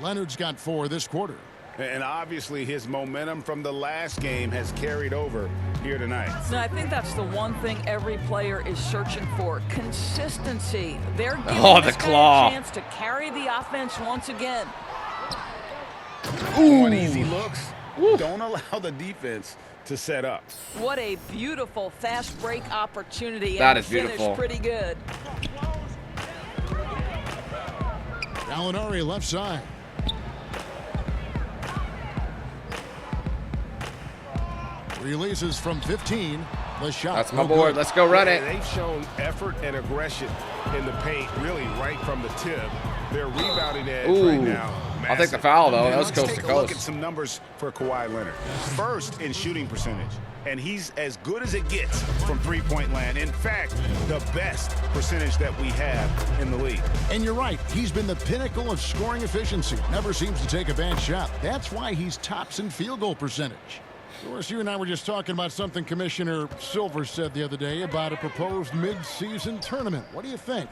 Speaker 2: Leonard's got 4 this quarter.
Speaker 5: And obviously his momentum from the last game has carried over here tonight.
Speaker 4: No, I think that's the one thing every player is searching for. Consistency. They're giving
Speaker 1: Oh,
Speaker 4: this
Speaker 1: the
Speaker 4: guy
Speaker 1: claw.
Speaker 4: a chance to carry the offense once again.
Speaker 5: On easy looks, don't allow the defense to set up.
Speaker 4: What a beautiful fast break opportunity.
Speaker 1: That
Speaker 4: and
Speaker 1: is
Speaker 4: the finish
Speaker 1: beautiful.
Speaker 4: pretty good.
Speaker 2: Gallinari left side. Releases from 15. The shot.
Speaker 1: That's my
Speaker 2: no
Speaker 1: board.
Speaker 2: good.
Speaker 1: Let's go run it.
Speaker 5: They've shown effort and aggression in the paint, really right from the tip. Their rebounding edge
Speaker 1: Ooh.
Speaker 5: right now.
Speaker 1: I'll take the
Speaker 5: massive.
Speaker 1: foul, though.
Speaker 5: And
Speaker 1: That was
Speaker 5: let's
Speaker 1: coast
Speaker 5: take
Speaker 1: to
Speaker 5: a look
Speaker 1: coast.
Speaker 5: at some numbers for Kawhi Leonard. First in shooting percentage, and he's as good as it gets from three-point land. In fact, the best percentage that we have in the league.
Speaker 2: And you're right. He's been the pinnacle of scoring efficiency. Never seems to take a bad shot. That's why he's tops in field goal percentage. Of course, you and I were just talking about something Commissioner Silver said the other day about a proposed mid-season tournament. What do you think?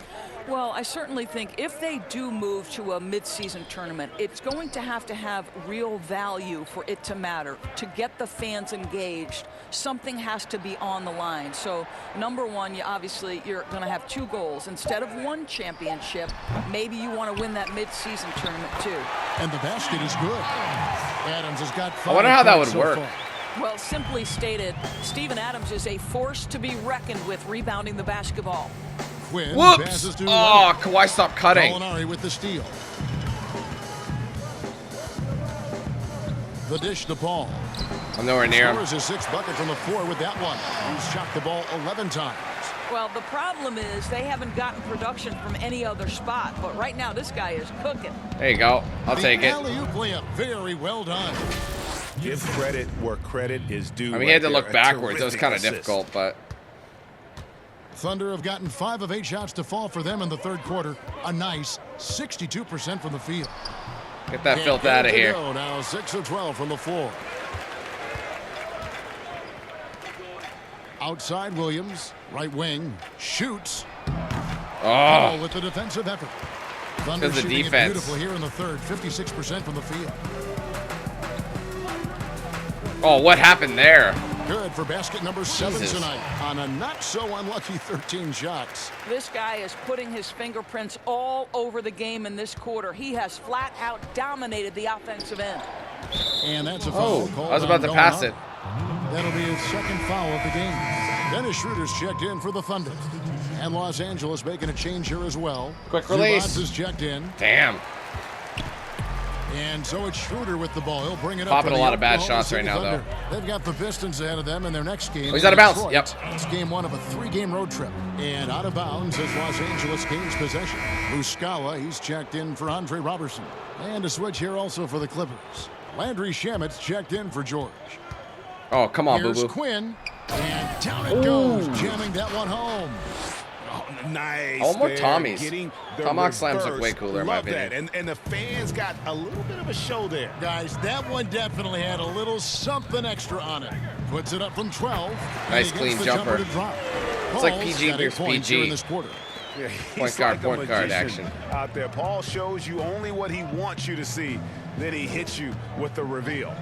Speaker 4: Well, I certainly think if they do move to a midseason tournament, it's going to have real value for it to matter. To get the fans engaged, something has to be on the line. So, number one, you're going to have 2 goals. Instead of 1 championship, maybe you want to win that midseason tournament too.
Speaker 2: And the basket is good. Adams has got 5
Speaker 1: I wonder how that
Speaker 2: points
Speaker 1: would
Speaker 2: so
Speaker 1: work.
Speaker 2: far.
Speaker 4: Well, simply stated, Steven Adams is a force to be reckoned with rebounding the basketball.
Speaker 2: Quinn
Speaker 1: Whoops!
Speaker 2: passes to
Speaker 1: Oh, Kawhi, stop cutting.
Speaker 2: Gallinari with the steal. The dish to Paul.
Speaker 1: I'm nowhere near him.
Speaker 2: Scores his 6th bucket from the floor with that one. He's shot the ball 11 times.
Speaker 4: Well, the problem is they haven't gotten production from any other spot, but right now this guy is cooking.
Speaker 1: There you go. I'll take
Speaker 2: The
Speaker 1: it.
Speaker 2: alley-oop layup, very well done.
Speaker 5: Give credit where credit is due.
Speaker 1: I mean, he had to
Speaker 5: right
Speaker 1: look
Speaker 5: there. A
Speaker 1: backwards. It was
Speaker 5: terrific
Speaker 1: kind of
Speaker 5: assist.
Speaker 1: difficult, but
Speaker 2: Thunder have gotten 5 of 8 shots to fall for them in the third quarter. A nice 62% from the field.
Speaker 1: Get that filth out of here.
Speaker 2: Now 6 of 12 from the floor. Outside Williams, right wing, shoots.
Speaker 1: Oh,
Speaker 2: With the defensive effort. Thunder
Speaker 1: because the
Speaker 2: shooting it
Speaker 1: defense.
Speaker 2: beautiful here in the third, 56% from the field.
Speaker 1: Oh, what happened there?
Speaker 2: Good for basket number 7
Speaker 1: Jesus.
Speaker 2: tonight on a not so unlucky 13 shots.
Speaker 4: This guy is putting his fingerprints all over the game in this quarter. He has flat out dominated the offensive end.
Speaker 2: And that's a foul.
Speaker 1: Oh, I was about to pass it.
Speaker 2: That'll be his second foul of the game. Dennis Schroeder's checked in for the Thunder. And Los Angeles making a change here as well.
Speaker 1: Quick release.
Speaker 2: Zubats is checked in.
Speaker 1: Damn.
Speaker 2: And so it's Schroeder with the ball. He'll bring it up.
Speaker 1: Popping
Speaker 2: for
Speaker 1: a
Speaker 2: the
Speaker 1: lot of bad
Speaker 2: Oklahoma
Speaker 1: shots right
Speaker 2: City
Speaker 1: now, though.
Speaker 2: Thunder. They've got the Pistons ahead of them in their next game.
Speaker 1: Oh, he's out of bounds.
Speaker 2: Detroit.
Speaker 1: Yep.
Speaker 2: It's game 1 of a 3-game road trip. And out of bounds as Los Angeles gains possession. Muscala, he's checked in for Andre Robertson. And a switch here also for the Clippers. Landry Shamit's checked in for George.
Speaker 1: Oh, come on,
Speaker 2: Here's
Speaker 1: boo-boo.
Speaker 2: Quinn. And down it goes, jamming that one home.
Speaker 5: Oh, nice.
Speaker 1: Oh, more
Speaker 5: there,
Speaker 1: Tommies.
Speaker 5: getting the
Speaker 1: Tomahawk slams look
Speaker 5: reverse.
Speaker 1: way cooler in my
Speaker 5: Love that.
Speaker 1: opinion.
Speaker 5: And the fans got a little bit of a show there.
Speaker 2: Guys, that one definitely had a little something extra on it. Puts it up from 12.
Speaker 1: Nice
Speaker 2: and
Speaker 1: clean
Speaker 2: gets the
Speaker 1: jumper.
Speaker 2: to drop.
Speaker 1: It's like
Speaker 2: Paul's
Speaker 1: PG
Speaker 2: got 8
Speaker 1: versus
Speaker 2: points
Speaker 1: PG.
Speaker 2: here in this quarter.
Speaker 5: Yeah,
Speaker 1: Point
Speaker 5: he's
Speaker 1: guard,
Speaker 5: like a
Speaker 1: point guard
Speaker 5: magician
Speaker 1: action.
Speaker 5: out there. Paul shows you only what he wants you to see. Then he hits you with the reveal.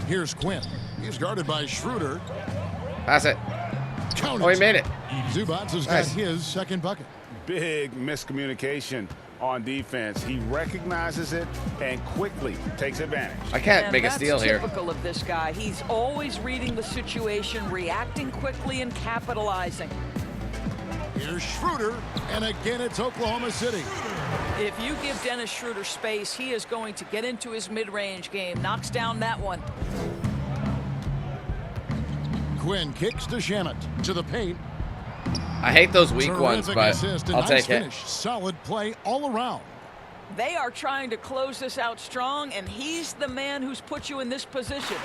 Speaker 2: Here's Quinn. He's guarded by Schroeder.
Speaker 1: Pass it.
Speaker 2: Count
Speaker 1: Oh, he
Speaker 2: it.
Speaker 1: made it.
Speaker 2: Zubats has
Speaker 1: Nice.
Speaker 2: got his second bucket.
Speaker 5: Big miscommunication on defense. He recognizes it and quickly takes advantage.
Speaker 1: I can't
Speaker 4: And
Speaker 1: make a
Speaker 4: that's
Speaker 1: steal here.
Speaker 4: typical of this guy. He's always reading the situation, reacting quickly, and capitalizing.
Speaker 2: Here's Schroeder. And again, it's Oklahoma City.
Speaker 4: If you give Dennis Schroeder space, he is going to get into his mid-range game. Knocks down that one.
Speaker 2: Quinn kicks to Shamet. To the paint.
Speaker 1: I hate those weak ones,
Speaker 2: Terrific
Speaker 1: but
Speaker 2: assist and
Speaker 1: I'll
Speaker 2: nice
Speaker 1: take it.
Speaker 2: finish. Solid play all around.
Speaker 4: They are trying to close this out strong, and he's the man who's put you in this position.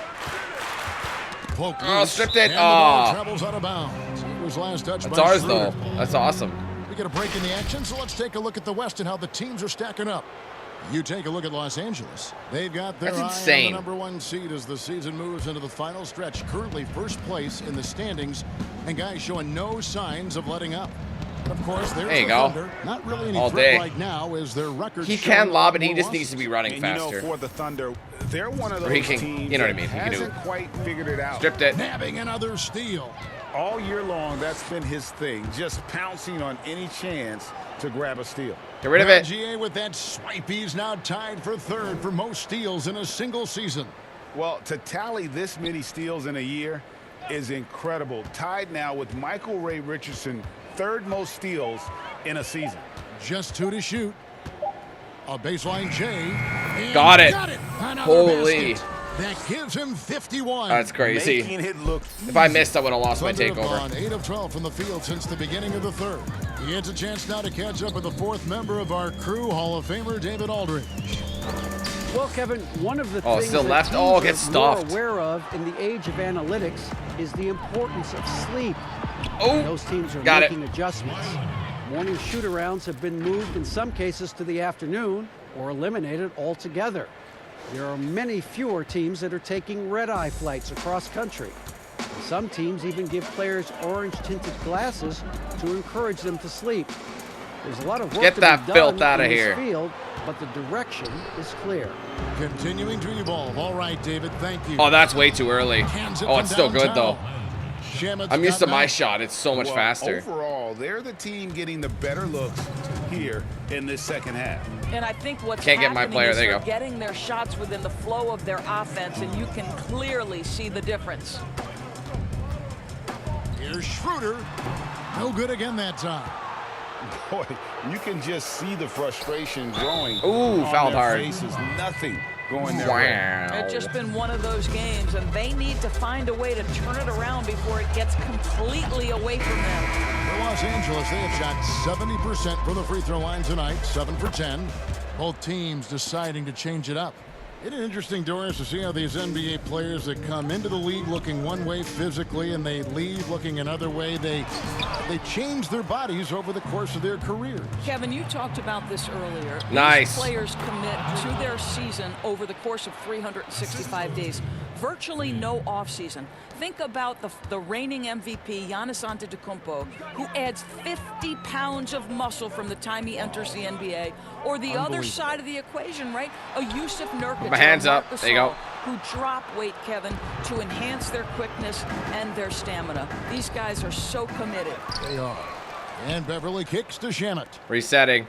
Speaker 2: Poke
Speaker 1: Oh,
Speaker 2: loose,
Speaker 1: stripped it.
Speaker 2: and the ball
Speaker 1: Oh.
Speaker 2: travels out of bounds. He was last touched
Speaker 1: That's
Speaker 2: by
Speaker 1: ours,
Speaker 2: Schroeder.
Speaker 1: though. That's awesome.
Speaker 2: We get a break in the action, so let's take a look at the West and how the teams are stacking up. You take a look at Los Angeles. They've got their
Speaker 1: That's
Speaker 2: eye on
Speaker 1: insane.
Speaker 2: the #1 seed as the season moves into the final stretch. Currently first place in the standings, and guys showing no signs of letting up. Of course, there's
Speaker 1: There you
Speaker 2: the
Speaker 1: go.
Speaker 2: Thunder. Not really any
Speaker 1: All
Speaker 2: threat
Speaker 1: day.
Speaker 2: right now as their record.
Speaker 1: He
Speaker 2: showing
Speaker 1: can
Speaker 2: a
Speaker 1: lob
Speaker 2: lot
Speaker 1: it. He
Speaker 2: more
Speaker 1: just needs to
Speaker 2: losses.
Speaker 1: be running
Speaker 5: And
Speaker 1: faster.
Speaker 5: you know, for the Thunder, they're one of
Speaker 1: Or he
Speaker 5: those
Speaker 1: can-
Speaker 5: teams
Speaker 1: you know what I
Speaker 5: that
Speaker 1: mean. He can do
Speaker 5: hasn't quite figured it out.
Speaker 1: Stripped it.
Speaker 2: Nabbing another steal.
Speaker 5: All year long, that's been his thing, just pouncing on any chance to grab a steal.
Speaker 1: Get rid of it.
Speaker 2: GA with that swipe. He's now tied for third for most steals in a single season.
Speaker 5: Well, to tally this many steals in a year is incredible. Tied now with Michael Ray Richardson, third most steals in a season.
Speaker 2: Just 2 to shoot. A baseline J. And
Speaker 1: Got it.
Speaker 2: Another
Speaker 1: Holy.
Speaker 2: basket. That gives him 51.
Speaker 1: That's crazy.
Speaker 5: Making it look
Speaker 1: If I missed, I would have lost my
Speaker 2: Thunder have
Speaker 1: takeover.
Speaker 2: gone 8 of 12 from the field since the beginning of the third. He gets a chance now to catch up with the fourth member of our crew, Hall of Famer David Aldridge.
Speaker 7: Well, Kevin, one of the
Speaker 1: Oh,
Speaker 7: things
Speaker 1: still
Speaker 7: that
Speaker 1: left?
Speaker 7: teams
Speaker 1: Oh,
Speaker 7: are
Speaker 1: gets
Speaker 7: more
Speaker 1: stuffed.
Speaker 7: aware of in the age of analytics is the importance of sleep.
Speaker 1: Oh,
Speaker 7: Those teams are
Speaker 1: got it.
Speaker 7: making adjustments. Morning shoot-arounds have been moved in some cases to the afternoon or eliminated altogether. There are many fewer teams that are taking red-eye flights across country. And some teams even give players orange-tinted glasses to encourage them to sleep. There's a lot of work
Speaker 1: Get
Speaker 7: to
Speaker 1: that
Speaker 7: be
Speaker 1: filth
Speaker 7: done
Speaker 1: outta
Speaker 7: in this
Speaker 1: here.
Speaker 7: field, but the direction is clear.
Speaker 2: Continuing to evolve. All right, David, thank you.
Speaker 1: Oh, that's way too early.
Speaker 2: Hands it
Speaker 1: Oh,
Speaker 2: from
Speaker 1: it's still good, though.
Speaker 2: downtown. Shamit's
Speaker 1: I'm used
Speaker 2: got
Speaker 1: to my
Speaker 2: back.
Speaker 1: shot. It's so much
Speaker 5: Well,
Speaker 1: faster.
Speaker 5: Overall, they're the team getting the better looks here in this second half.
Speaker 4: And I think what's
Speaker 1: Can't get my
Speaker 4: happening
Speaker 1: player.
Speaker 4: is
Speaker 1: There you
Speaker 4: they're
Speaker 1: go.
Speaker 4: getting their shots within the flow of their offense, and you can clearly see the difference.
Speaker 2: Here's Schroeder. No good again that time.
Speaker 5: Boy, you can just see the frustration growing.
Speaker 1: Ooh,
Speaker 5: on
Speaker 1: fouled
Speaker 5: their
Speaker 1: hard.
Speaker 5: faces. Nothing going their way.
Speaker 1: Wow.
Speaker 4: It's just been one of those games, and they need to find a way to turn it around before it gets completely away from them.
Speaker 2: For Los Angeles, they have shot 70% from the free throw line tonight, 7 for 10. Both teams deciding to change it up. Isn't it interesting, Doris, to see how these NBA players that come into the league looking one way physically and they leave looking another way, they change their bodies over the course of their careers.
Speaker 4: Kevin, you talked about this earlier.
Speaker 1: Nice.
Speaker 4: These players commit to their season over the course of 365 days. Virtually no offseason. Think about the reigning MVP, Giannis Antetokounmpo, who adds 50 pounds of muscle from the time he enters the NBA. Or the other side of the equation, right? A Yusuf Nurkic.
Speaker 1: My hands
Speaker 4: or a
Speaker 1: up.
Speaker 4: Marc
Speaker 1: There you go.
Speaker 4: Gasol, who drop weight, Kevin, to enhance their quickness and their stamina. These guys are so committed.
Speaker 2: They are. And Beverly kicks to Shamet.
Speaker 1: Resetting.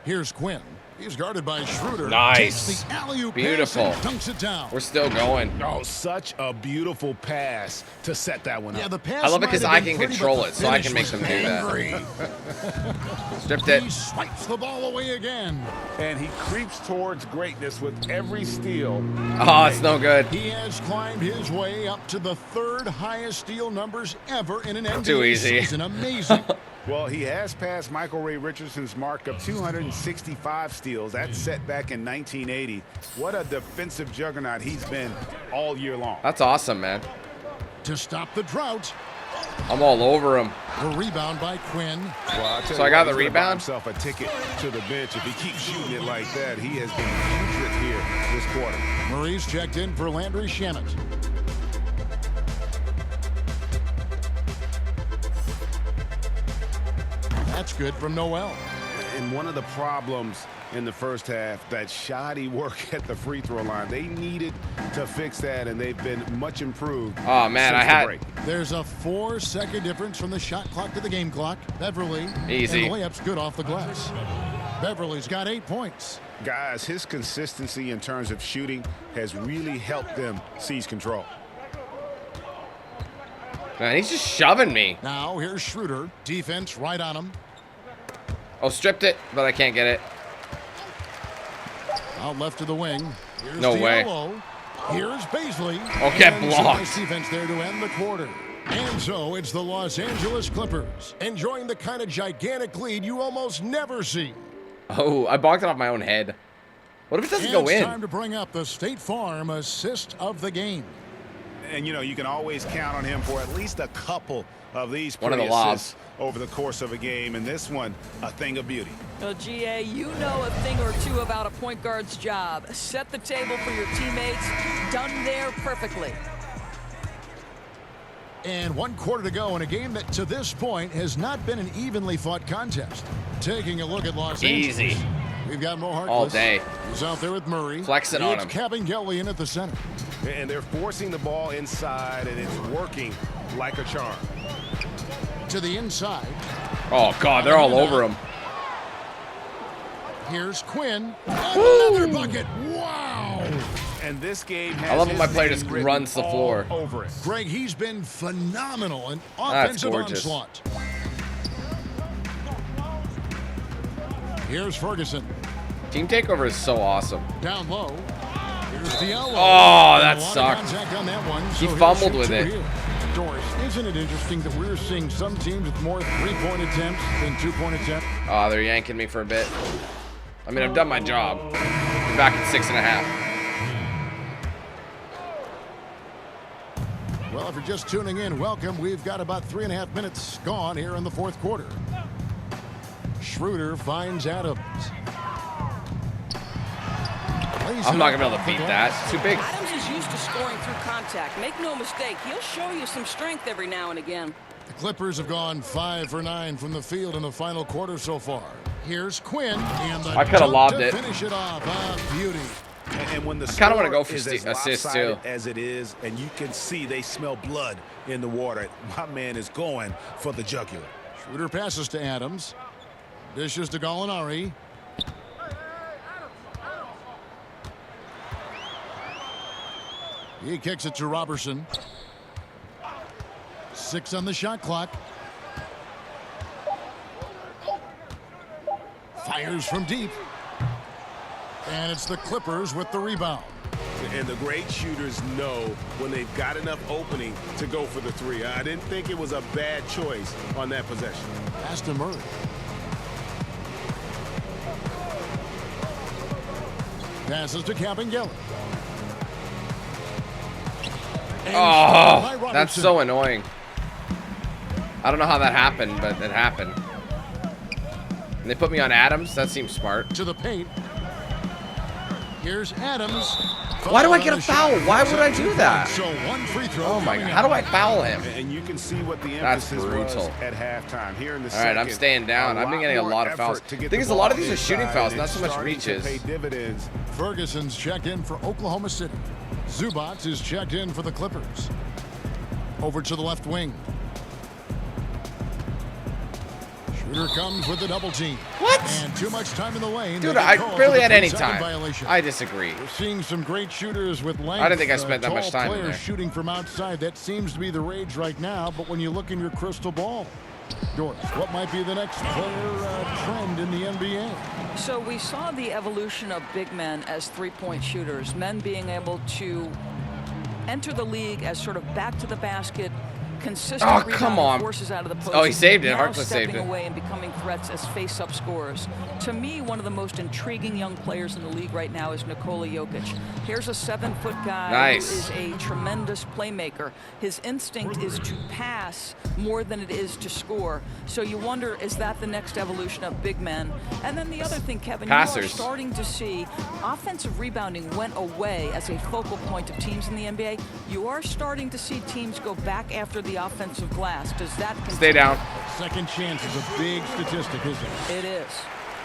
Speaker 2: Here's Quinn. He's guarded by Schroeder.
Speaker 1: Nice.
Speaker 2: Takes the alley-oop
Speaker 1: Beautiful.
Speaker 2: pass and dunks it down.
Speaker 1: We're still going.
Speaker 5: Oh, such a beautiful pass to set that one up.
Speaker 2: Yeah, the pass
Speaker 1: I love it because
Speaker 2: might
Speaker 1: I
Speaker 2: have
Speaker 1: can
Speaker 2: been pretty,
Speaker 1: control
Speaker 2: but the
Speaker 1: it, so I can
Speaker 2: finish
Speaker 1: make them
Speaker 2: was
Speaker 1: do that.
Speaker 2: angry.
Speaker 1: Stripped it.
Speaker 2: He swipes the ball away again.
Speaker 3: And he creeps towards greatness with every steal.
Speaker 1: Oh, it's no good.
Speaker 2: He has climbed his way up to the third highest steal numbers ever in an NBA
Speaker 1: Too easy.
Speaker 2: season. Amazing.
Speaker 3: Well, he has passed Michael Ray Richardson's mark of 265 steals. That's set back in 1980. What a defensive juggernaut he's been all year long.
Speaker 1: That's awesome, man.
Speaker 2: To stop the drought,
Speaker 1: I'm all over him.
Speaker 2: the rebound by Quinn.
Speaker 3: Well, I'll tell
Speaker 1: So
Speaker 3: you
Speaker 1: I got
Speaker 3: what,
Speaker 1: the
Speaker 3: he's gonna buy
Speaker 1: rebound?
Speaker 3: himself a ticket to the bench. If he keeps shooting it like that, he has been putrid here this quarter.
Speaker 2: Murray's checked in for Landry Shamet. That's good from Noel.
Speaker 3: And one of the problems in the first half, that shoddy work at the free throw line. They needed to fix that, and they've been much improved.
Speaker 1: Oh, man,
Speaker 3: since
Speaker 1: I
Speaker 3: the
Speaker 1: had-
Speaker 3: break.
Speaker 2: There's a 4-second difference from the shot clock to the game clock. Beverly.
Speaker 1: Easy.
Speaker 2: And the layup's good off the glass. Beverly's got 8 points.
Speaker 3: Guys, his consistency in terms of shooting has really helped them seize control.
Speaker 1: Man, he's just shoving me.
Speaker 2: Now here's Schroeder. Defense right on him.
Speaker 1: Oh, stripped it, but I can't get it.
Speaker 2: Out left to the wing. Here's
Speaker 1: No way.
Speaker 2: Diallo. Here's Baisley.
Speaker 1: Oh, get
Speaker 2: And some
Speaker 1: blocked.
Speaker 2: nice defense there to end the quarter. And so it's the Los Angeles Clippers enjoying the kind of gigantic lead you almost never see.
Speaker 1: Oh, I blocked it off my own head. What if it doesn't
Speaker 2: And
Speaker 1: go
Speaker 2: it's
Speaker 1: in?
Speaker 2: time to bring up the State Farm assist of the game.
Speaker 3: And, you know, you can always count on him for at least a couple of these
Speaker 1: One of the
Speaker 3: pretty assists
Speaker 1: lobs.
Speaker 3: over the course of a game. And this one, a thing of beauty.
Speaker 4: Well, GA, you know a thing or two about a point guard's job. Set the table for your teammates. Done there perfectly.
Speaker 2: And 1 quarter to go in a game that to this point has not been an evenly fought contest. Taking a look at Los
Speaker 1: Easy.
Speaker 2: Angeles. We've got Mo Harkless.
Speaker 1: All day.
Speaker 2: He's out there with Murray.
Speaker 1: Flexing on
Speaker 2: It's
Speaker 1: him.
Speaker 2: Kabengele at the center.
Speaker 3: And they're forcing the ball inside, and it's working like a charm.
Speaker 2: To the inside.
Speaker 1: Oh, God, they're all over him.
Speaker 2: Here's Quinn. Another bucket. Wow.
Speaker 3: And this game has
Speaker 1: I love when my
Speaker 3: his
Speaker 1: player
Speaker 3: name
Speaker 1: just
Speaker 3: written
Speaker 1: runs the
Speaker 3: all
Speaker 1: floor.
Speaker 3: over it.
Speaker 2: Greg, he's been phenomenal in
Speaker 1: That's
Speaker 2: offensive
Speaker 1: gorgeous.
Speaker 2: onslaught. Here's Ferguson.
Speaker 1: Team takeover is so awesome.
Speaker 2: Down low. Here's Diallo.
Speaker 1: Oh, that
Speaker 2: And a lot of
Speaker 1: sucked.
Speaker 2: contact on that one,
Speaker 1: He
Speaker 2: so he'll
Speaker 1: fumbled
Speaker 2: shoot
Speaker 1: with
Speaker 2: 2
Speaker 1: it.
Speaker 2: here. Doris, isn't it interesting that we're seeing some teams with more 3-point attempts than 2-point attempts?
Speaker 1: Oh, they're yanking me for a bit. I mean, I've done my job. We're back at 6.5.
Speaker 2: Well, if you're just tuning in, welcome. We've got about 3.5 minutes gone here in the fourth quarter. Schroeder finds Adams.
Speaker 1: I'm not going to be able to beat that. It's too big.
Speaker 4: Adams is used to scoring through contact. Make no mistake, he'll show you some strength every now and again.
Speaker 2: The Clippers have gone 5 for 9 from the field in the final quarter so far. Here's Quinn, and the
Speaker 1: I coulda
Speaker 2: dunk
Speaker 1: lobbed
Speaker 2: to
Speaker 1: it.
Speaker 2: finish it off. A beauty.
Speaker 3: And when the
Speaker 1: kinda wanna
Speaker 3: score
Speaker 1: go for
Speaker 3: is as
Speaker 1: assists,
Speaker 3: lopsided
Speaker 1: too.
Speaker 3: as it is, and you can see they smell blood in the water, my man is going for the jugular.
Speaker 2: Schroeder passes to Adams. Dishes to Gallinari. He kicks it to Robertson. 6 on the shot clock. Fires from deep. And it's the Clippers with the rebound.
Speaker 3: And the great shooters know when they've got enough opening to go for the three. I didn't think it was a bad choice on that possession.
Speaker 2: Pass to Murray. Passes to Cabangeli.
Speaker 1: Oh, that's so annoying. I don't know how that happened, but it happened. And they put me on Adams. That seems smart.
Speaker 2: To the paint. Here's Adams.
Speaker 1: Why do I get a foul? Why would I do that?
Speaker 2: So one free throw.
Speaker 1: Oh my God. How do I foul him?
Speaker 3: And you can see what the
Speaker 1: That's
Speaker 3: emphasis was
Speaker 1: brutal.
Speaker 3: at halftime. Here in the
Speaker 1: All right, I'm
Speaker 3: second,
Speaker 1: staying down. I've been getting a lot of fouls. The thing is, a lot of these are shooting fouls, not so much reaches.
Speaker 3: Pay dividends.
Speaker 2: Ferguson's checked in for Oklahoma City. Zubac is checked in for the Clippers. Over to the left wing. Shooter comes with the double team.
Speaker 1: What?
Speaker 2: And too much time in the lane.
Speaker 1: Dude, I barely had any time.
Speaker 2: Violation.
Speaker 1: I disagree.
Speaker 2: We're seeing some great shooters with length.
Speaker 1: I didn't think I spent that much time in
Speaker 2: players
Speaker 1: there.
Speaker 2: shooting from outside. That seems to be the rage right now. But when you look in your crystal ball, Doris, what might be the next player trend in the NBA?
Speaker 4: So we saw the evolution of big men as three-point shooters, men being able to enter the league as sort of back to the basket, consistent
Speaker 1: come on.
Speaker 4: forces out of the post.
Speaker 1: Oh, he saved it.
Speaker 4: Now
Speaker 1: Harkless
Speaker 4: stepping
Speaker 1: saved it.
Speaker 4: away and becoming threats as face-up scorers. To me, one of the most intriguing young players in the league right now is Nikola Yogesh. Here's a 7-foot guy
Speaker 1: Nice.
Speaker 4: who is a tremendous playmaker. His instinct is to pass more than it is to score. So you wonder, is that the next evolution of big men? And then the other thing, Kevin, you are
Speaker 1: Passers.
Speaker 4: starting to see offensive rebounding went away as a focal point of teams in the NBA. You are starting to see teams go back after the offensive glass. Does that continue?
Speaker 1: Stay down.
Speaker 2: Second chance is a big statistic, isn't it?
Speaker 4: It is.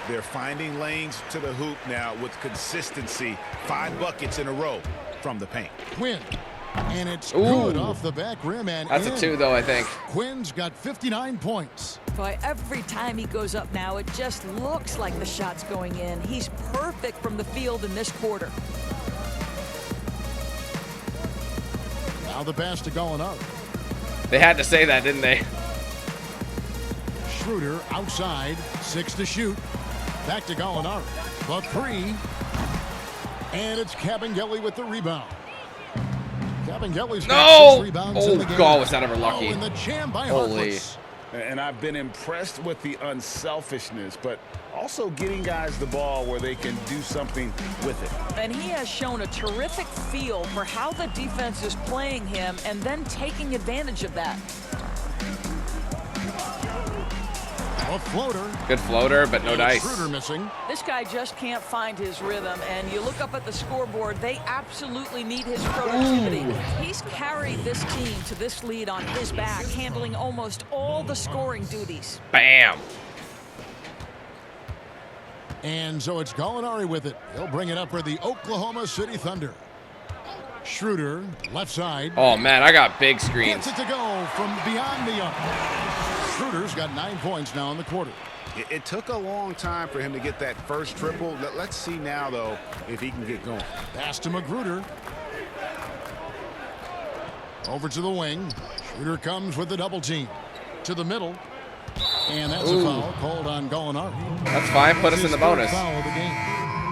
Speaker 3: They're finding lanes to the hoop now with consistency. 5 buckets in a row from the paint.
Speaker 2: Quinn. And it's
Speaker 1: Ooh.
Speaker 2: good off the back rim and
Speaker 1: That's
Speaker 2: in.
Speaker 1: a 2, though, I think.
Speaker 2: Quinn's got 59 points.
Speaker 8: Boy, every time he goes up now, it just looks like the shot's going in. He's perfect from the field in this quarter.
Speaker 2: Now the pass to Gallinari.
Speaker 1: They had to say that, didn't they?
Speaker 2: Schroeder outside, 6 to shoot. Back to Gallinari. The 3. And it's Cabangeli with the rebound. Cabangeli's got 6 rebounds in the game.
Speaker 1: Oh, God, was that ever lucky.
Speaker 2: Oh, and the jam by
Speaker 1: Holy.
Speaker 2: Harkless.
Speaker 3: And I've been impressed with the unselfishness, but also getting guys the ball where they can do something with it.
Speaker 4: And he has shown a terrific feel for how the defense is playing him and then taking advantage of that.
Speaker 2: A floater.
Speaker 1: Good floater, but no
Speaker 2: And
Speaker 1: dice.
Speaker 2: Schroeder missing.
Speaker 4: This guy just can't find his rhythm, and you look up at the scoreboard, they absolutely need his productivity. He's carried this team to this lead on his back, handling almost all the scoring duties.
Speaker 1: Bam.
Speaker 2: And so it's Gallinari with it. He'll bring it up for the Oklahoma City Thunder. Schroeder, left side.
Speaker 1: Oh, man, I got big screens.
Speaker 2: Gets it to go from beyond the arc. Schroeder's got 9 points now in the quarter.
Speaker 3: It took a long time for him to get that first triple. Let's see now, though, if he can get going.
Speaker 2: Pass to Magruder. Over to the wing. Schroeder comes with the double team. To the middle. And that's a foul called on Gallinari.
Speaker 1: That's fine. Put us in the bonus.
Speaker 2: Foul of the game.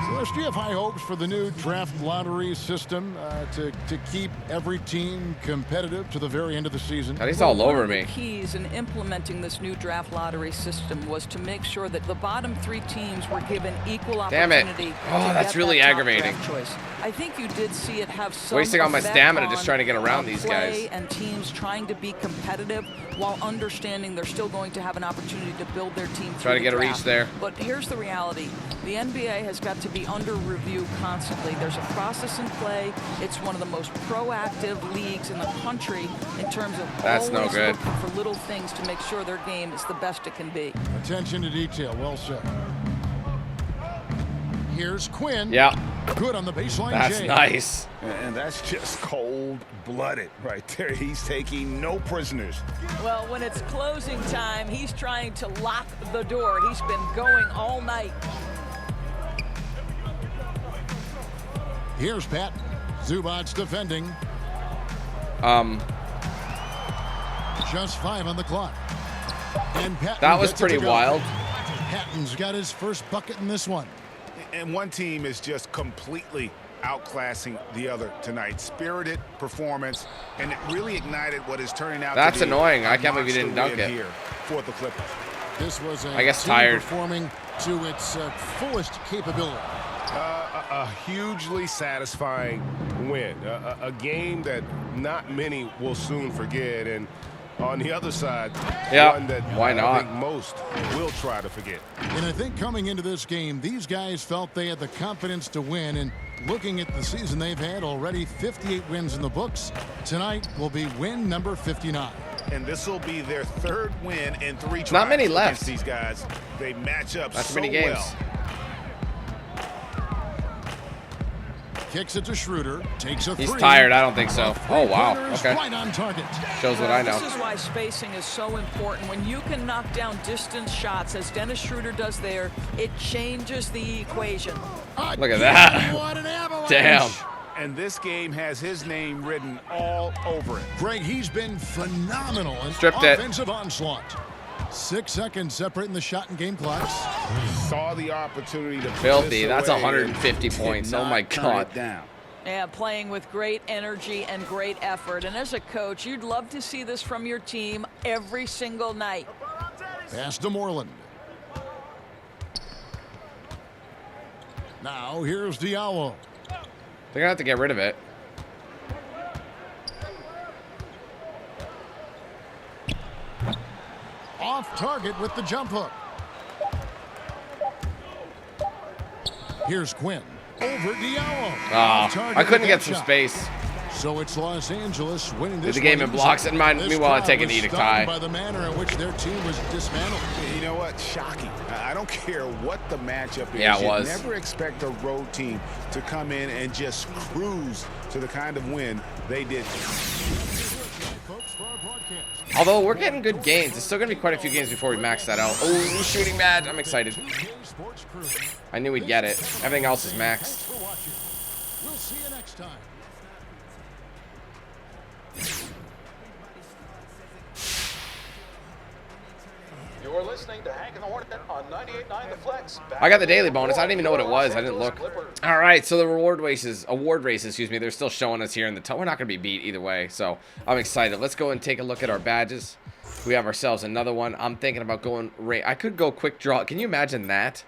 Speaker 2: Celeste, do you have high hopes for the new draft lottery system to keep every team competitive to the very end of the season?
Speaker 1: God, he's all over
Speaker 4: One
Speaker 1: me.
Speaker 4: of the keys in implementing this new draft lottery system was to make sure that the bottom 3 teams were given equal
Speaker 1: Damn it.
Speaker 4: opportunity.
Speaker 1: Oh,
Speaker 4: to
Speaker 1: that's
Speaker 4: get
Speaker 1: really
Speaker 4: that top
Speaker 1: aggravating.
Speaker 4: draft choice. I think you did see it have some
Speaker 1: Wasting all my
Speaker 4: effect
Speaker 1: stamina
Speaker 4: on
Speaker 1: just trying to get around these
Speaker 4: play
Speaker 1: guys.
Speaker 4: and teams trying to be competitive while understanding they're still going to have an opportunity to build their team.
Speaker 1: Try to get a reach
Speaker 4: draft.
Speaker 1: there.
Speaker 4: But here's the reality. The NBA has got to be under review constantly. There's a process in play. It's one of the most proactive leagues in the country in terms of
Speaker 1: That's no
Speaker 4: always
Speaker 1: good.
Speaker 4: looking for little things to make sure their game is the best it can be.
Speaker 2: Attention to detail. Well said. Here's Quinn.
Speaker 1: Yeah,
Speaker 2: Good on the baseline.
Speaker 1: that's
Speaker 2: Jay.
Speaker 1: nice.
Speaker 3: And that's just cold-blooded right there. He's taking no prisoners.
Speaker 4: Well, when it's closing time, he's trying to lock the door. He's been going all night.
Speaker 2: Here's Pat. Zubac defending. Just 5 on the clock. And Patton
Speaker 1: That was
Speaker 2: gets it to
Speaker 1: pretty
Speaker 2: go.
Speaker 1: wild.
Speaker 2: Patton's got his first bucket in this one.
Speaker 3: And one team is just completely outclassing the other tonight. Spirited performance, and it really ignited what is turning out
Speaker 1: That's
Speaker 3: to be
Speaker 1: annoying. I
Speaker 3: a
Speaker 1: can't believe you didn't
Speaker 3: monster
Speaker 1: dunk
Speaker 3: win
Speaker 1: it.
Speaker 3: here for the Clippers.
Speaker 2: This was a
Speaker 1: I guess
Speaker 2: team
Speaker 1: tired.
Speaker 2: performing to its fullest capability.
Speaker 5: A hugely satisfying win. A game that not many will soon forget. And on the other side, one that
Speaker 1: why not?
Speaker 5: I think most will try to forget.
Speaker 2: And I think coming into this game, these guys felt they had the confidence to win. And looking at the season they've had, already 58 wins in the books. Tonight will be win number 59.
Speaker 3: And this will be their third win in 3 tries.
Speaker 1: Not many left.
Speaker 3: These guys, they match up
Speaker 1: Not
Speaker 3: so
Speaker 1: too many games.
Speaker 3: well.
Speaker 2: Kicks it to Schroeder. Takes a 3.
Speaker 1: He's tired. I don't think so. Oh, wow. Okay.
Speaker 2: Right on target.
Speaker 1: Shows what I know.
Speaker 4: This is why spacing is so important. When you can knock down distance shots, as Dennis Schroeder does there, it changes the equation.
Speaker 1: Look at that.
Speaker 2: What an avalanche.
Speaker 1: Damn.
Speaker 3: And this game has his name written all over it.
Speaker 2: Greg, he's been phenomenal in
Speaker 1: Stripped it.
Speaker 2: offensive onslaught. 6 seconds separating the shot and game clocks.
Speaker 3: Saw the opportunity to
Speaker 1: Filthy. That's
Speaker 3: away
Speaker 1: 150
Speaker 3: and
Speaker 1: points.
Speaker 3: did
Speaker 1: Oh,
Speaker 3: not
Speaker 1: my
Speaker 3: turn
Speaker 1: God.
Speaker 3: it down.
Speaker 4: Yeah, playing with great energy and great effort. And as a coach, you'd love to see this from your team every single night.
Speaker 2: Pass to Moreland. Now here's Diallo.
Speaker 1: They're going to have to get rid of it.
Speaker 2: Off target with the jump hook. Here's Quinn. Over Diallo. Off target
Speaker 1: I couldn't
Speaker 2: with
Speaker 1: get
Speaker 2: that
Speaker 1: some
Speaker 2: shot.
Speaker 1: space.
Speaker 2: So it's Los Angeles winning this
Speaker 1: the game
Speaker 2: one
Speaker 1: in blocks,
Speaker 2: easily.
Speaker 1: and mind
Speaker 2: This
Speaker 1: me while I
Speaker 2: crowd
Speaker 1: take an
Speaker 2: was
Speaker 1: edict
Speaker 2: stunned
Speaker 1: high.
Speaker 2: by the manner in which their team was dismantled.
Speaker 3: You know what? Shocking. I don't care what the matchup is.
Speaker 1: Yeah, it was.
Speaker 3: You never expect a road team to come in and just cruise to the kind of win they did.
Speaker 2: Folks, for our broadcast.
Speaker 1: Although we're getting good gains. It's still going to be quite a few games before we max that out. Oh, shooting match. I'm excited.
Speaker 2: Sports Crew.
Speaker 1: I knew we'd get it. Everything else is
Speaker 2: Thanks
Speaker 1: maxed.
Speaker 2: for watching. We'll see you next time.
Speaker 9: You're listening to Hank and the Hornet on 98.9 The Flex.
Speaker 1: I got the daily bonus. I didn't even know what it was. I didn't look. All right, so the award races, excuse me, they're still showing us here in the top. We're not going to be beat either way, so I'm excited. Let's go and take a look at our badges. We have ourselves another one. I'm thinking about going, I could go quick draw. Can you imagine that?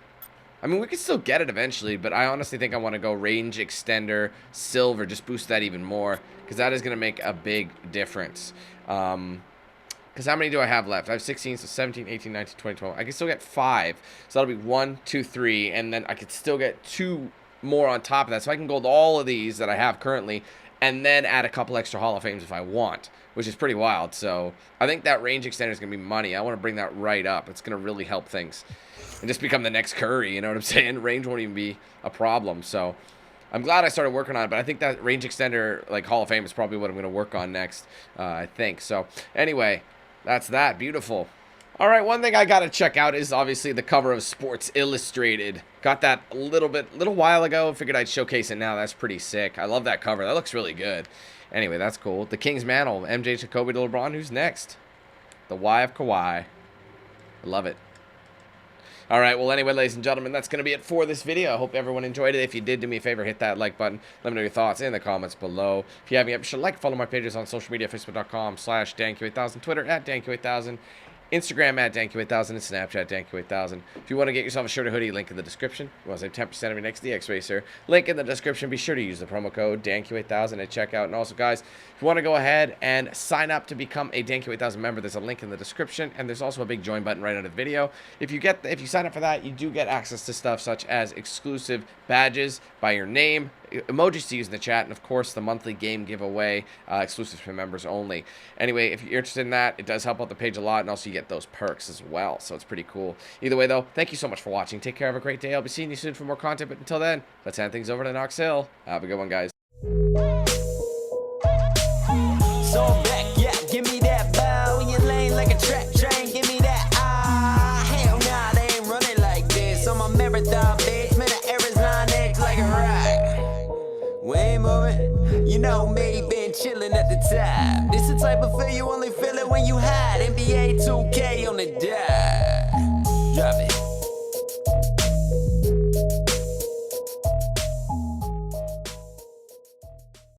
Speaker 1: I mean, we could still get it eventually, but I honestly think I want to go range extender, silver, just boost that even more, because that is going to make a big difference. Because how many do I have left? I have 16, so 17, 18, 19, 20, 21. I can still get 5. So that'll be 1, 2, 3. And then I could still get 2 more on top of that. So I can go with all of these that I have currently and then add a couple extra Hall of Fames if I want, which is pretty wild. So I think that range extender is going to be money. I want to bring that right up. It's going to really help things. And just become the next Curry, you know what I'm saying? Range won't even be a problem. So I'm glad I started working on it, but I think that range extender, like Hall of Fame, is probably what I'm going to work on next, I think. So anyway, that's that. Beautiful. All right, one thing I got to check out is obviously the cover of Sports Illustrated. Got that a little while ago. Figured I'd showcase it now. That's pretty sick. I love that cover. That looks really good. Anyway, that's cool. The King's Mantle, MJ to Kobe to LeBron. Who's next? The Y of Kawhi. I love it. All right, well, anyway, ladies and gentlemen, that's going to be it for this video. I hope everyone enjoyed it. If you did, do me a favor, hit that like button. Let me know your thoughts in the comments below. If you haven't yet, be sure to follow my pages on social media, facebook.com/DanQ8000, Twitter @DanQ8000, Instagram @DanQ8000, and Snapchat DanQ8000. If you want to get yourself a shirt or hoodie, link in the description. If you want to save 10% of your next DXRacer, link in the description. Be sure to use the promo code DanQ8000 at checkout. And also, guys, if you want to go ahead and sign up to become a DanQ8000 member, there's a link in the description, and there's also a big join button right under the video. If you sign up for that, you do get access to stuff such as exclusive badges by your name, emojis to use in the chat, and of course the monthly game giveaway, exclusive for members only. Anyway, if you're interested in that, it does help out the page a lot, and also you get those perks as well, so it's pretty cool. Either way, though, thank you so much for watching. Take care, have a great day. I'll be seeing you soon for more content, but until then, let's hand things over to Knox Hill. Have a good one, guys.
Speaker 10: So back, yeah, give me that bow in your lane like a track train, give me that hell nah, they ain't running like this. On my marathon bitch, man, the air is 9X like a rock. We ain't moving, you know me, been chilling at the top. This the type of feel you only feel it when you hide. NBA 2K on the dot.